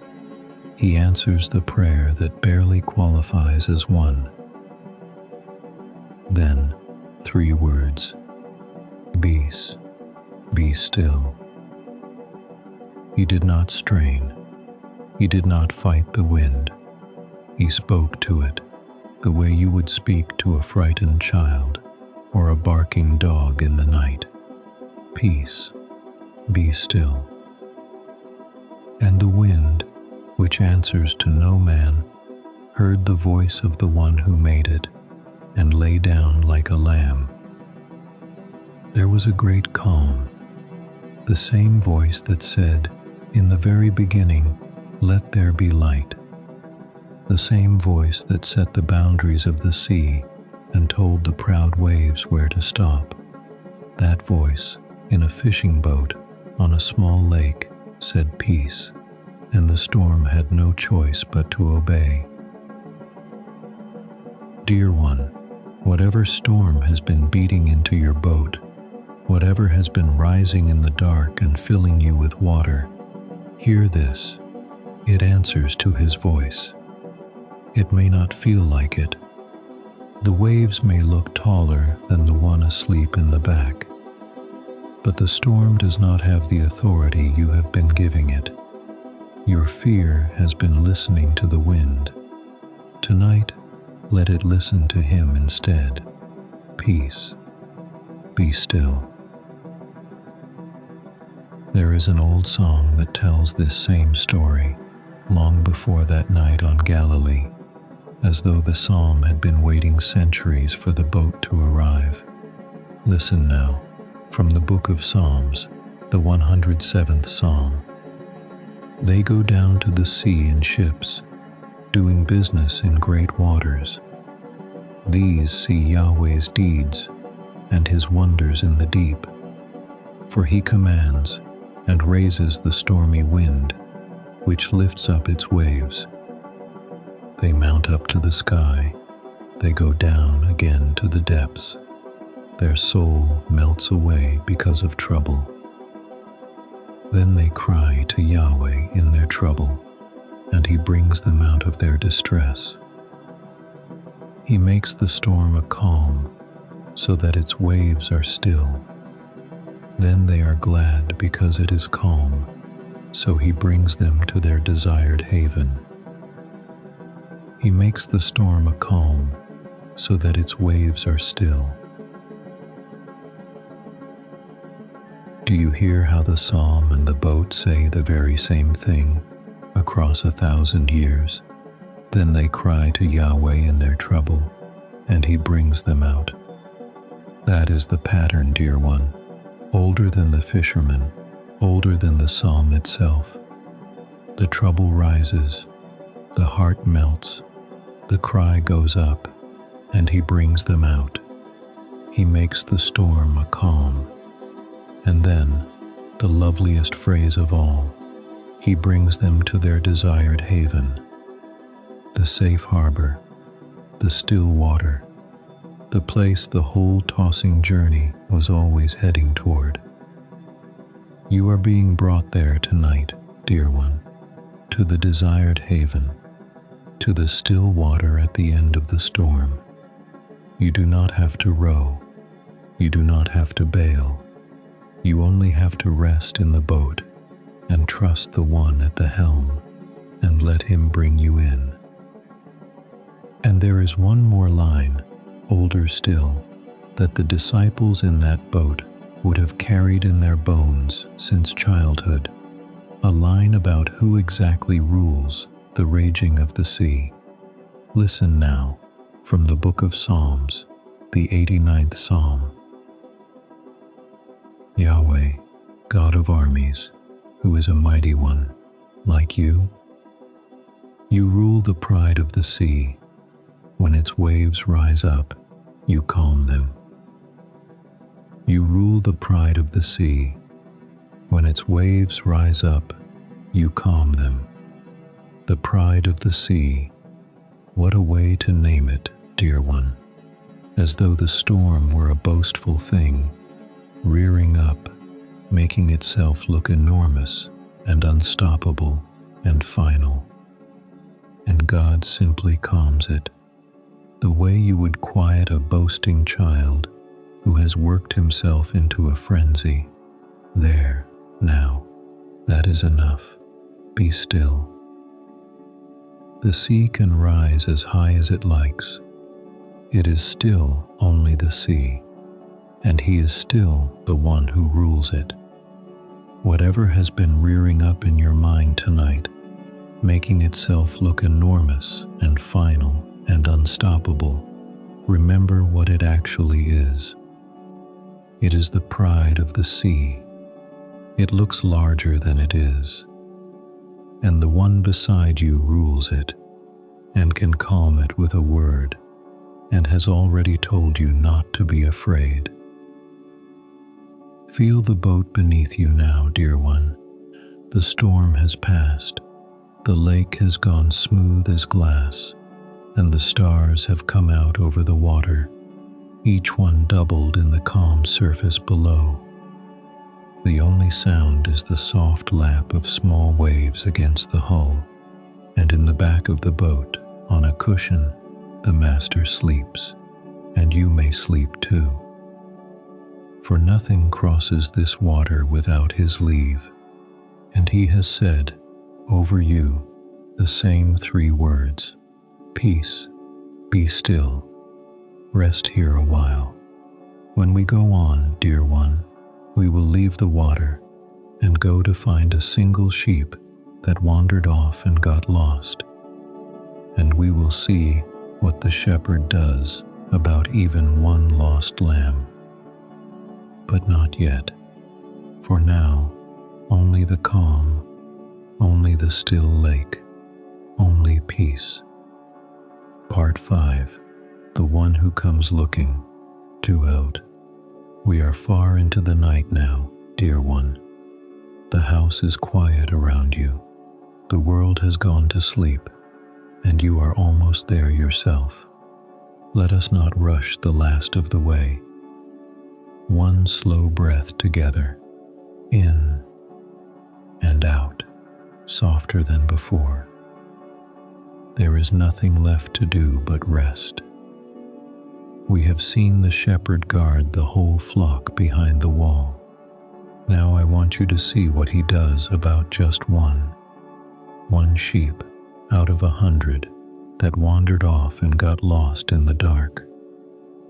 He answers the prayer that barely qualifies as one. Then, 3 words: peace, be still. He did not strain. He did not fight the wind. He spoke to it the way you would speak to a frightened child or a barking dog in the night. Peace, be still. And the wind, which answers to no man, heard the voice of the one who made it, and lay down like a lamb. There was a great calm, the same voice that said, in the very beginning, let there be light. The same voice that set the boundaries of the sea and told the proud waves where to stop. That voice, in a fishing boat on a small lake, said peace, and the storm had no choice but to obey. Dear one, whatever storm has been beating into your boat, whatever has been rising in the dark and filling you with water, hear this. It answers to his voice. It may not feel like it. The waves may look taller than the one asleep in the back, but the storm does not have the authority you have been giving it. Your fear has been listening to the wind. Tonight, let it listen to him instead. Peace, be still. There is an old song that tells this same story, long before that night on Galilee, as though the psalm had been waiting centuries for the boat to arrive. Listen now, from the book of Psalms, the 107th Psalm. They go down to the sea in ships, doing business in great waters. These see Yahweh's deeds and his wonders in the deep. For he commands and raises the stormy wind, which lifts up its waves. They mount up to the sky, they go down again to the depths. Their soul melts away because of trouble. Then they cry to Yahweh in their trouble, and he brings them out of their distress. He makes the storm a calm, so that its waves are still. Then they are glad because it is calm, so he brings them to their desired haven. He makes the storm a calm, so that its waves are still. Do you hear how the psalm and the boat say the very same thing? A across 1,000 years. Then they cry to Yahweh in their trouble, and He brings them out. That is the pattern, dear one, older than the fisherman, older than the psalm itself. The trouble rises, the heart melts, the cry goes up, and He brings them out. He makes the storm a calm. And then, the loveliest phrase of all, He brings them to their desired haven, the safe harbor, the still water, the place the whole tossing journey was always heading toward. You are being brought there tonight, dear one, to the desired haven, to the still water at the end of the storm. You do not have to row. You do not have to bail. You only have to rest in the boat and trust the one at the helm and let Him bring you in. And there is one more line, older still, that the disciples in that boat would have carried in their bones since childhood, a line about who exactly rules the raging of the sea. Listen now, from the book of Psalms, the 89th Psalm. Yahweh, God of armies, who is a mighty one, like you? You rule the pride of the sea. When its waves rise up, you calm them. You rule the pride of the sea. When its waves rise up, you calm them. The pride of the sea. What a way to name it, dear one, as though the storm were a boastful thing, rearing up, making itself look enormous and unstoppable and final. And God simply calms it, the way you would quiet a boasting child who has worked himself into a frenzy. There, now, that is enough. Be still. The sea can rise as high as it likes. It is still only the sea, and He is still the one who rules it. Whatever has been rearing up in your mind tonight, making itself look enormous and final and unstoppable, remember what it actually is. It is the pride of the sea. It looks larger than it is, and the one beside you rules it, and can calm it with a word, and has already told you not to be afraid. Feel the boat beneath you now, dear one. The storm has passed, the lake has gone smooth as glass, and the stars have come out over the water, each one doubled in the calm surface below. The only sound is the soft lap of small waves against the hull, and in the back of the boat, on a cushion, the master sleeps, and you may sleep too. For nothing crosses this water without His leave, and He has said, over you, the same 3 words, peace, be still, rest here a while. When we go on, dear one, we will leave the water and go to find a single sheep that wandered off and got lost. And we will see what the shepherd does about even one lost lamb. But not yet, for now, only the calm, only the still lake, only peace. Part 5. The one who comes looking, to out. We are far into the night now, dear one. The house is quiet around you. The world has gone to sleep, and you are almost there yourself. Let us not rush the last of the way. One slow breath together, in and out, softer than before. There is nothing left to do but rest. We have seen the shepherd guard the whole flock behind the wall. Now I want you to see what he does about just one sheep out of 100 that wandered off and got lost in the dark.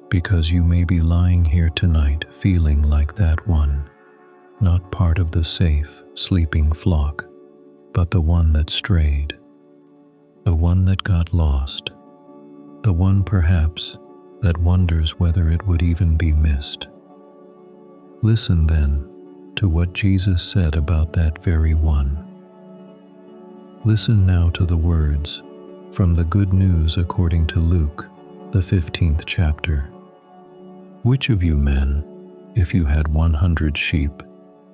Because you may be lying here tonight feeling like that one, not part of the safe, sleeping flock, but the one that strayed, the one that got lost, the one perhaps that wonders whether it would even be missed. Listen then to what Jesus said about that very one. Listen now to the words from the Good News according to Luke, the 15th chapter. Which of you men, if you had 100 sheep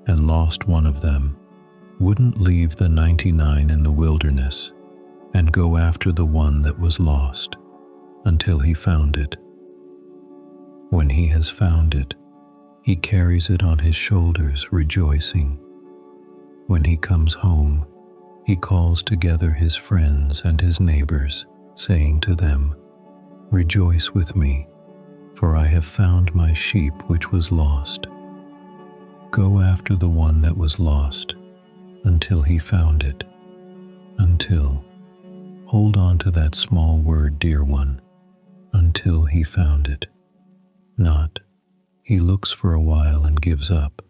and lost one of them, wouldn't leave the 99 in the wilderness and go after the one that was lost until he found it? When he has found it, he carries it on his shoulders, rejoicing. When he comes home, he calls together his friends and his neighbors, saying to them, "Rejoice with me, for I have found my sheep which was lost." Go after the one that was lost until he found it. Until. Hold on to that small word, dear one. Until he found it. Not, he looks for a while and gives up.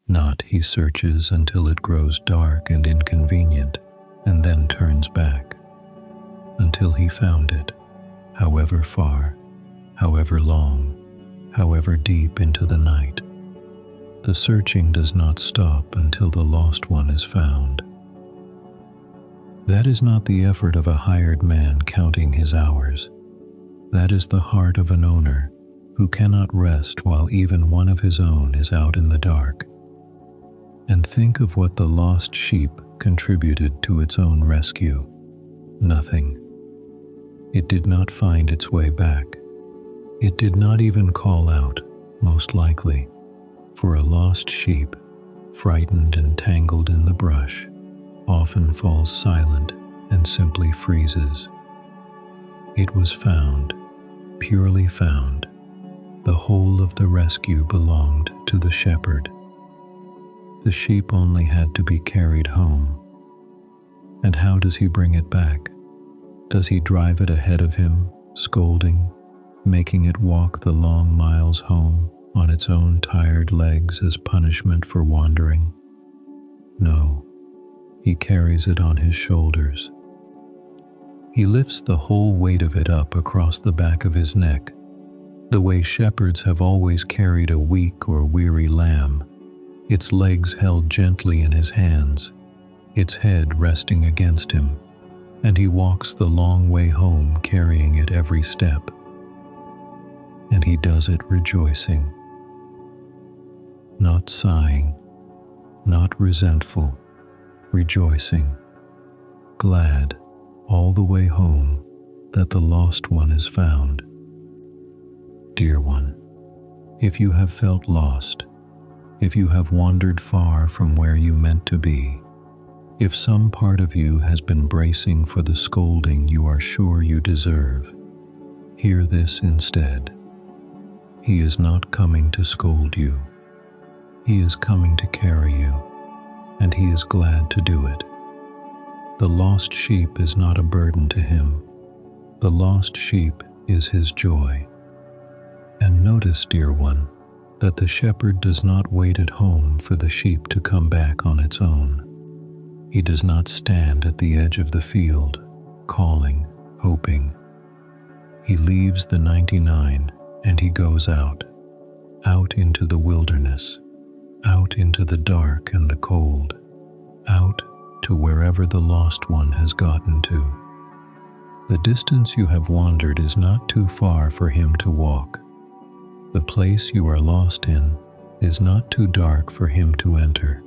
Not, he searches until it grows dark and inconvenient and then turns back. Until he found it, however far, however long, however deep into the night. The searching does not stop until the lost one is found. That is not the effort of a hired man counting his hours. That is the heart of an owner who cannot rest while even one of his own is out in the dark. And think of what the lost sheep contributed to its own rescue. Nothing. It did not find its way back. It did not even call out, most likely, for a lost sheep, frightened and tangled in the brush, often falls silent and simply freezes. It was found, purely found. The whole of the rescue belonged to the shepherd. The sheep only had to be carried home. And how does he bring it back? Does he drive it ahead of him, scolding, making it walk the long miles home on its own tired legs as punishment for wandering? No, he carries it on his shoulders. He lifts the whole weight of it up across the back of his neck, the way shepherds have always carried a weak or weary lamb, its legs held gently in his hands, its head resting against him, and he walks the long way home carrying it every step. And he does it rejoicing, not sighing, not resentful, rejoicing, glad all the way home that the lost one is found. Dear one, if you have felt lost, if you have wandered far from where you meant to be, if some part of you has been bracing for the scolding you are sure you deserve, hear this instead. He is not coming to scold you. He is coming to carry you, and he is glad to do it. The lost sheep is not a burden to him. The lost sheep is his joy. And notice, dear one, that the shepherd does not wait at home for the sheep to come back on its own. He does not stand at the edge of the field, calling, hoping. He leaves the 99 and he goes out into the wilderness, out into the dark and the cold, out to wherever the lost one has gotten to. The distance you have wandered is not too far for him to walk. The place you are lost in is not too dark for him to enter.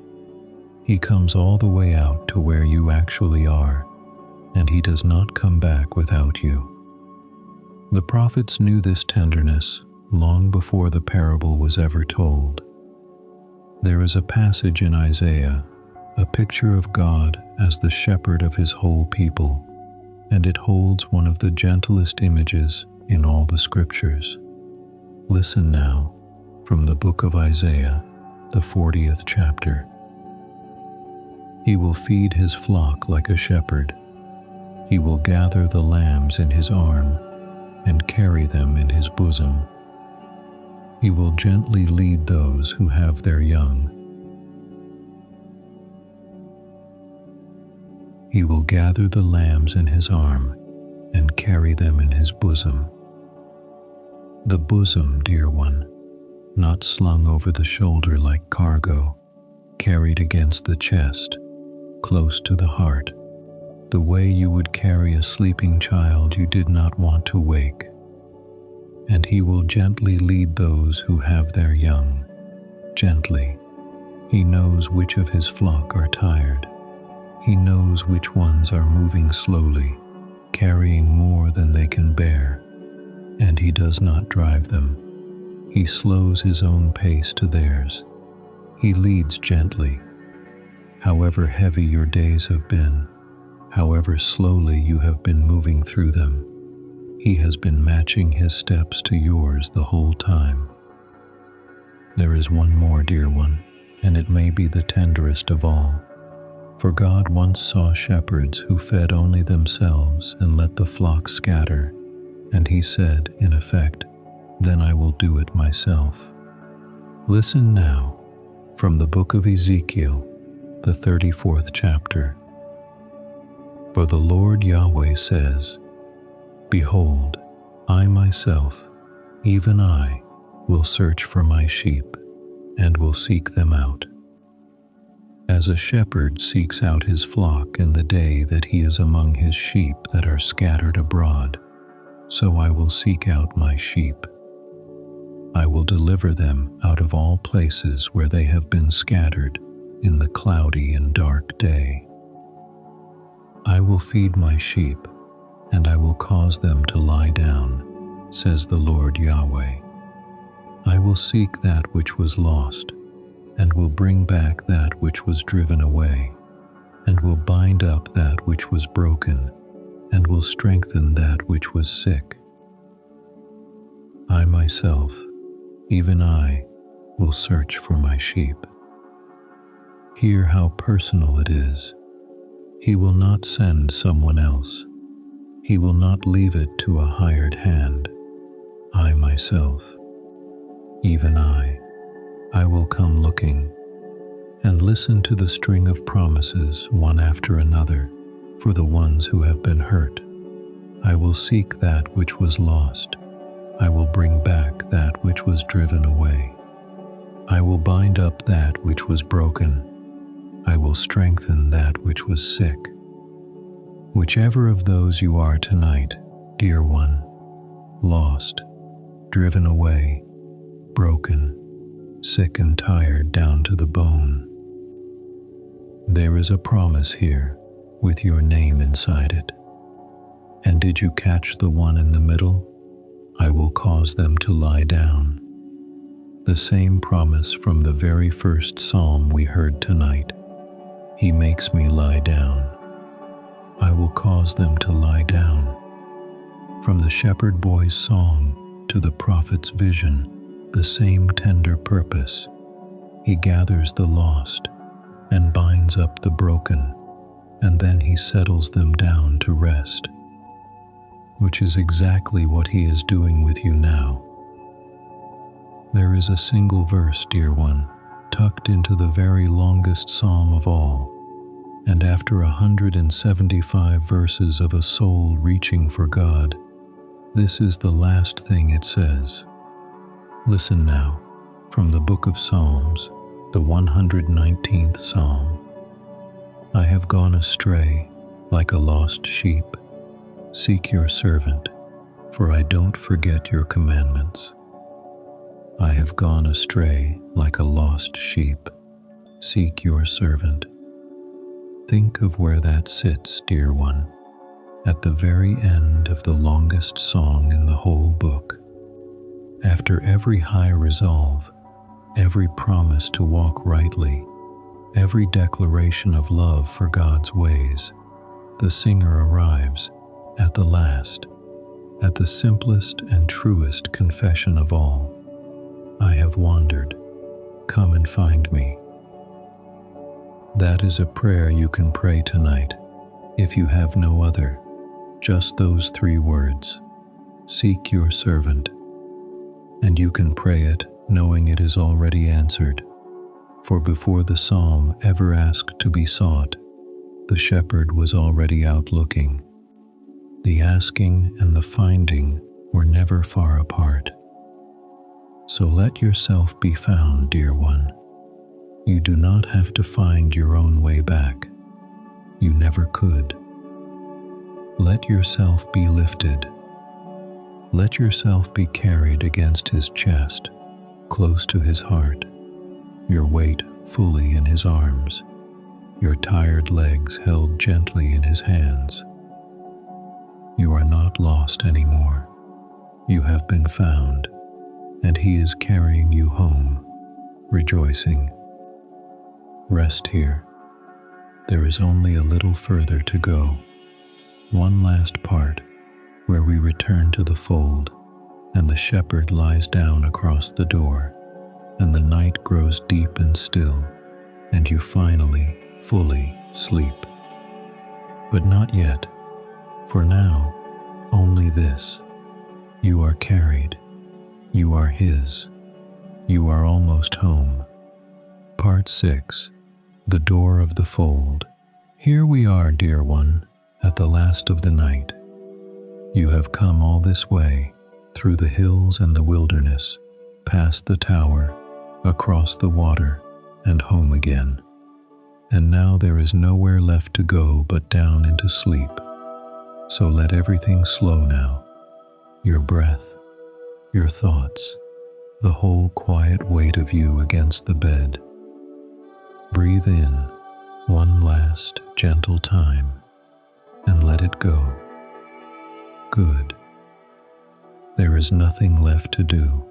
He comes all the way out to where you actually are, and he does not come back without you. The prophets knew this tenderness long before the parable was ever told. There is a passage in Isaiah, a picture of God as the shepherd of his whole people, and it holds one of the gentlest images in all the scriptures. Listen now from the book of Isaiah, the 40th chapter. He will feed his flock like a shepherd. He will gather the lambs in his arm and carry them in his bosom. He will gently lead those who have their young. He will gather the lambs in his arm and carry them in his bosom. The bosom, dear one, not slung over the shoulder like cargo, carried against the chest, close to the heart, the way you would carry a sleeping child you did not want to wake. And he will gently lead those who have their young. Gently. He knows which of his flock are tired. He knows which ones are moving slowly, carrying more than they can bear. And he does not drive them. He slows his own pace to theirs. He leads gently. However heavy your days have been, however slowly you have been moving through them, he has been matching his steps to yours the whole time. There is one more, dear one, and it may be the tenderest of all. For God once saw shepherds who fed only themselves and let the flock scatter, and he said, in effect, "Then I will do it myself." Listen now from the book of Ezekiel, the 34th chapter. For the Lord Yahweh says, "Behold, I myself, even I, will search for my sheep, and will seek them out. As a shepherd seeks out his flock in the day that he is among his sheep that are scattered abroad, so I will seek out my sheep. I will deliver them out of all places where they have been scattered in the cloudy and dark day. I will feed my sheep, and I will cause them to lie down, says the Lord Yahweh. I will seek that which was lost, and will bring back that which was driven away, and will bind up that which was broken, and will strengthen that which was sick. I myself, even I, will search for my sheep." Hear how personal it is. He will not send someone else. He will not leave it to a hired hand. I myself, even I will come looking. And listen to the string of promises one after another for the ones who have been hurt. I will seek that which was lost. I will bring back that which was driven away. I will bind up that which was broken. I will strengthen that which was sick. Whichever of those you are tonight, dear one, lost, driven away, broken, sick and tired down to the bone, there is a promise here with your name inside it. And did you catch the one in the middle? I will cause them to lie down. The same promise from the very first psalm we heard tonight. He makes me lie down. I will cause them to lie down. From the shepherd boy's song to the prophet's vision, the same tender purpose. He gathers the lost and binds up the broken, and then he settles them down to rest, which is exactly what he is doing with you now. There is a single verse, dear one, tucked into the very longest psalm of all, and after 175 verses of a soul reaching for God, this is the last thing it says. Listen now, from the book of Psalms, the 119th Psalm. I have gone astray like a lost sheep. Seek your servant, for I don't forget your commandments. I have gone astray like a lost sheep. Seek your servant. Think of where that sits, dear one, at the very end of the longest song in the whole book. After every high resolve, every promise to walk rightly, every declaration of love for God's ways, the singer arrives at the last, at the simplest and truest confession of all. I have wandered. Come and find me. That is a prayer you can pray tonight, if you have no other. Just those 3 words. Seek your servant. And you can pray it knowing it is already answered. For before the psalm ever asked to be sought, The shepherd was already out looking. The asking and the finding were never far apart. So let yourself be found, dear one. You do not have to find your own way back. You never could. Let yourself be lifted. Let yourself be carried against his chest, close to his heart, your weight fully in his arms, your tired legs held gently in his hands. You are not lost anymore. You have been found, and he is carrying you home, rejoicing. Rest here. There is only a little further to go. One last part, where we return to the fold, and the shepherd lies down across the door, and the night grows deep and still, and you finally, fully sleep. But not yet, for now, only this. You are carried. You are his. You are almost home. Part 6. The Door of the Fold. Here we are, dear one, at the last of the night. You have come all this way, through the hills and the wilderness, past the tower, across the water, and home again. And now there is nowhere left to go but down into sleep. So let everything slow now. Your breath, your thoughts, the whole quiet weight of you against the bed. Breathe in one last gentle time and let it go. Good. There is nothing left to do,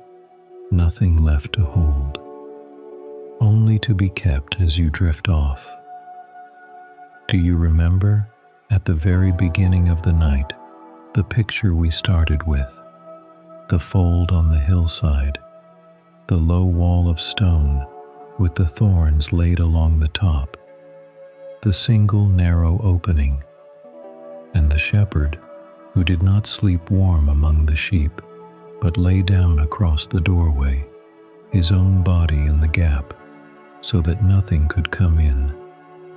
nothing left to hold, only to be kept as you drift off. Do you remember, at the very beginning of the night, the picture we started with? The fold on the hillside, the low wall of stone with the thorns laid along the top, the single narrow opening, and the shepherd who did not sleep warm among the sheep, but lay down across the doorway, his own body in the gap, so that nothing could come in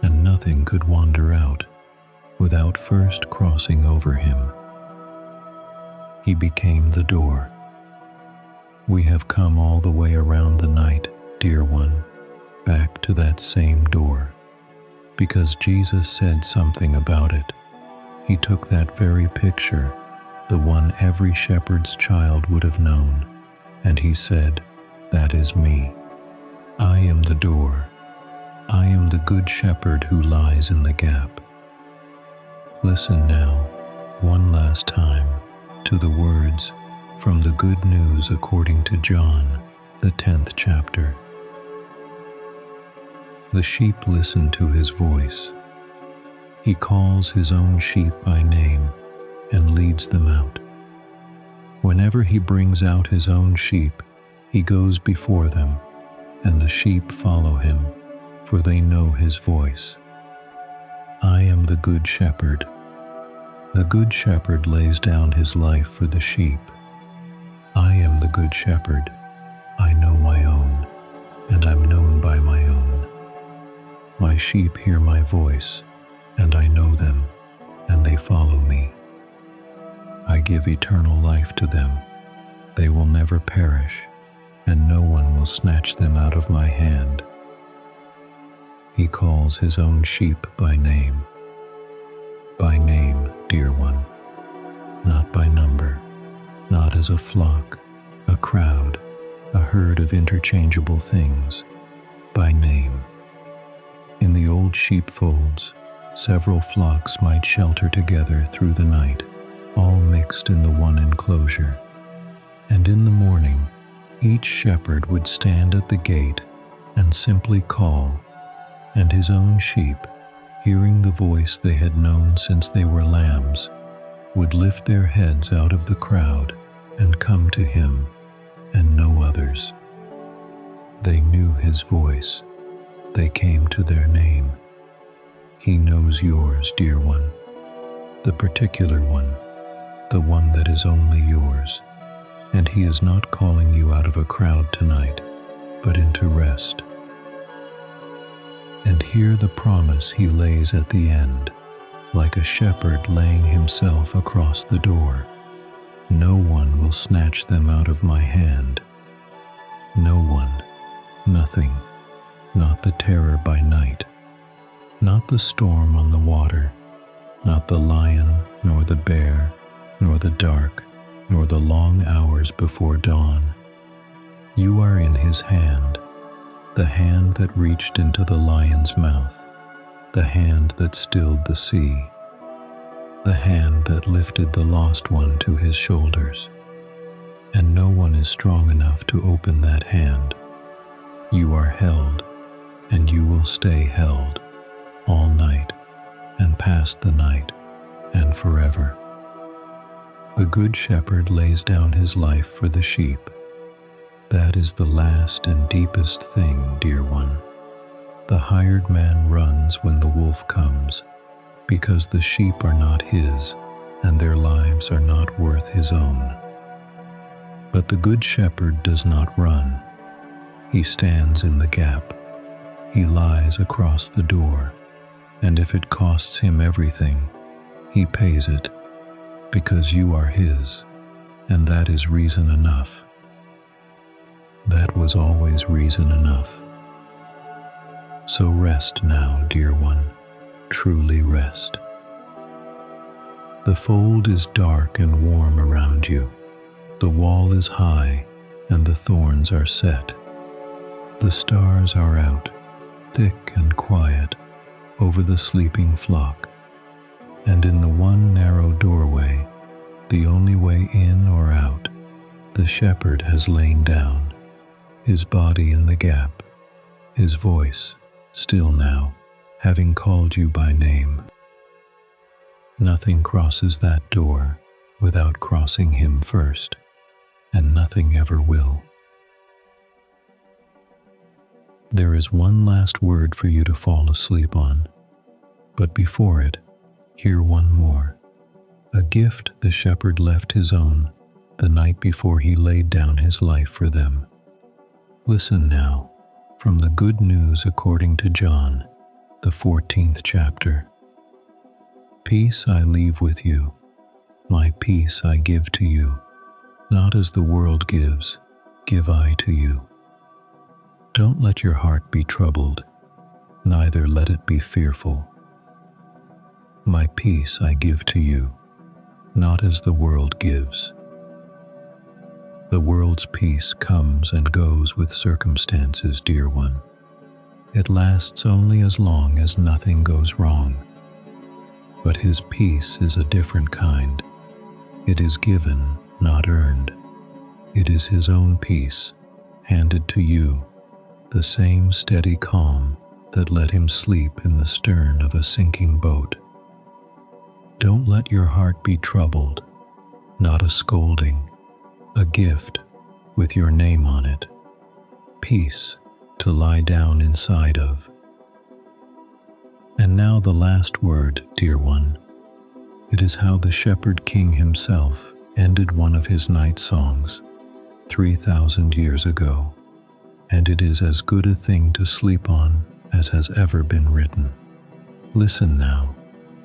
and nothing could wander out without first crossing over him. He became the door. We have come all the way around the night, dear one, back to that same door, because Jesus said something about it. He took that very picture, the one every shepherd's child would have known, and he said, "That is me. I am the door. I am the good shepherd who lies in the gap." Listen now, one last time, to the words from the Good News according to John, the 10th chapter. The sheep listen to his voice. He calls his own sheep by name and leads them out. Whenever he brings out his own sheep, he goes before them, and the sheep follow him, for they know his voice. I am the good shepherd. The good shepherd lays down his life for the sheep. I am the good shepherd. I know my own, and I'm known by my own. My sheep hear my voice, and I know them, and they follow me. I give eternal life to them. They will never perish, and no one will snatch them out of my hand. He calls his own sheep by name. By name, dear one, not by number, not as a flock, a crowd, a herd of interchangeable things, by name. In the old sheepfolds, several flocks might shelter together through the night, all mixed in the one enclosure. And in the morning, each shepherd would stand at the gate and simply call, and his own sheep, hearing the voice they had known since they were lambs, would lift their heads out of the crowd and come to him, and no others. They knew his voice. They came to their name. He knows yours, dear one, the particular one, the one that is only yours. And he is not calling you out of a crowd tonight, but into rest. And hear the promise he lays at the end, like a shepherd laying himself across the door. No one will snatch them out of my hand. No one, nothing, not the terror by night, not the storm on the water, not the lion, nor the bear, nor the dark, nor the long hours before dawn. You are in his hand, the hand that reached into the lion's mouth, the hand that stilled the sea, the hand that lifted the lost one to his shoulders. And no one is strong enough to open that hand. You are held, and you will stay held, all night, and past the night, and forever. The Good Shepherd lays down his life for the sheep. That is the last and deepest thing, dear one. The hired man runs when the wolf comes, because the sheep are not his, and their lives are not worth his own. But the Good Shepherd does not run. He stands in the gap. He lies across the door, and if it costs him everything, he pays it, because you are his, and that is reason enough. That was always reason enough. So rest now, dear one, truly rest. The fold is dark and warm around you. The wall is high, and the thorns are set. The stars are out, thick and quiet, over the sleeping flock. And in the one narrow doorway, the only way in or out, the shepherd has lain down, his body in the gap, his voice, still now, having called you by name. Nothing crosses that door without crossing him first, and nothing ever will. There is one last word for you to fall asleep on, but before it, hear one more. A gift the shepherd left his own the night before he laid down his life for them. Listen now, from the Good News according to John, the 14th chapter. Peace I leave with you, my peace I give to you. Not as the world gives, give I to you. Don't let your heart be troubled, neither let it be fearful. My peace I give to you, not as the world gives. The world's peace comes and goes with circumstances, dear one. It lasts only as long as nothing goes wrong. But his peace is a different kind. It is given, not earned. It is his own peace, handed to you, the same steady calm that let him sleep in the stern of a sinking boat. Don't let your heart be troubled, not a scolding, a gift with your name on it, peace to lie down inside of. And now the last word, dear one. It is how the Shepherd King himself ended one of his night songs 3,000 years ago, and it is as good a thing to sleep on as has ever been written. Listen now,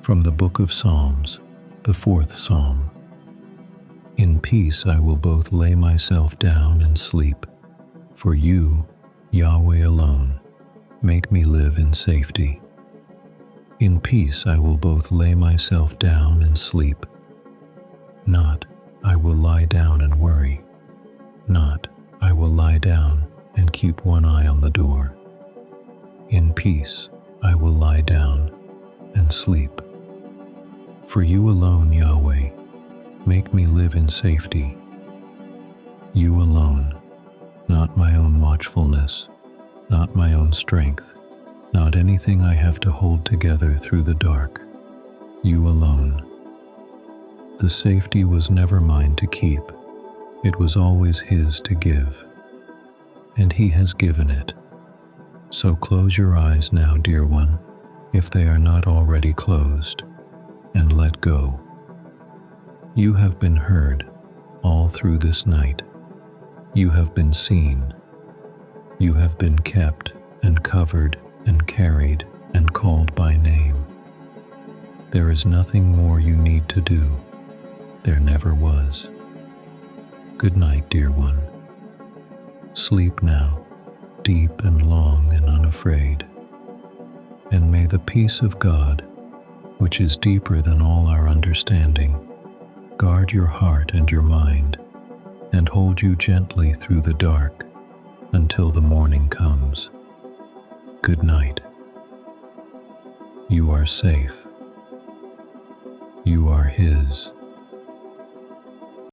from the book of Psalms, the 4th Psalm. In peace I will both lay myself down and sleep, for you, Yahweh alone, make me live in safety. In peace I will both lay myself down and sleep. Not, I will lie down and worry. Not, I will lie down and keep one eye on the door. In peace I will lie down and sleep. For you alone, Yahweh, make me live in safety. You alone, not my own watchfulness, not my own strength, not anything I have to hold together through the dark. You alone. The safety was never mine to keep. It was always his to give. And he has given it. So close your eyes now, dear one, if they are not already closed, and let go. You have been heard all through this night. You have been seen. You have been kept and covered and carried and called by name. There is nothing more you need to do. There never was. Good night, dear one. Sleep now, deep and long and unafraid. And may the peace of God, which is deeper than all our understanding, guard your heart and your mind, and hold you gently through the dark until the morning comes. Good night. You are safe. You are His.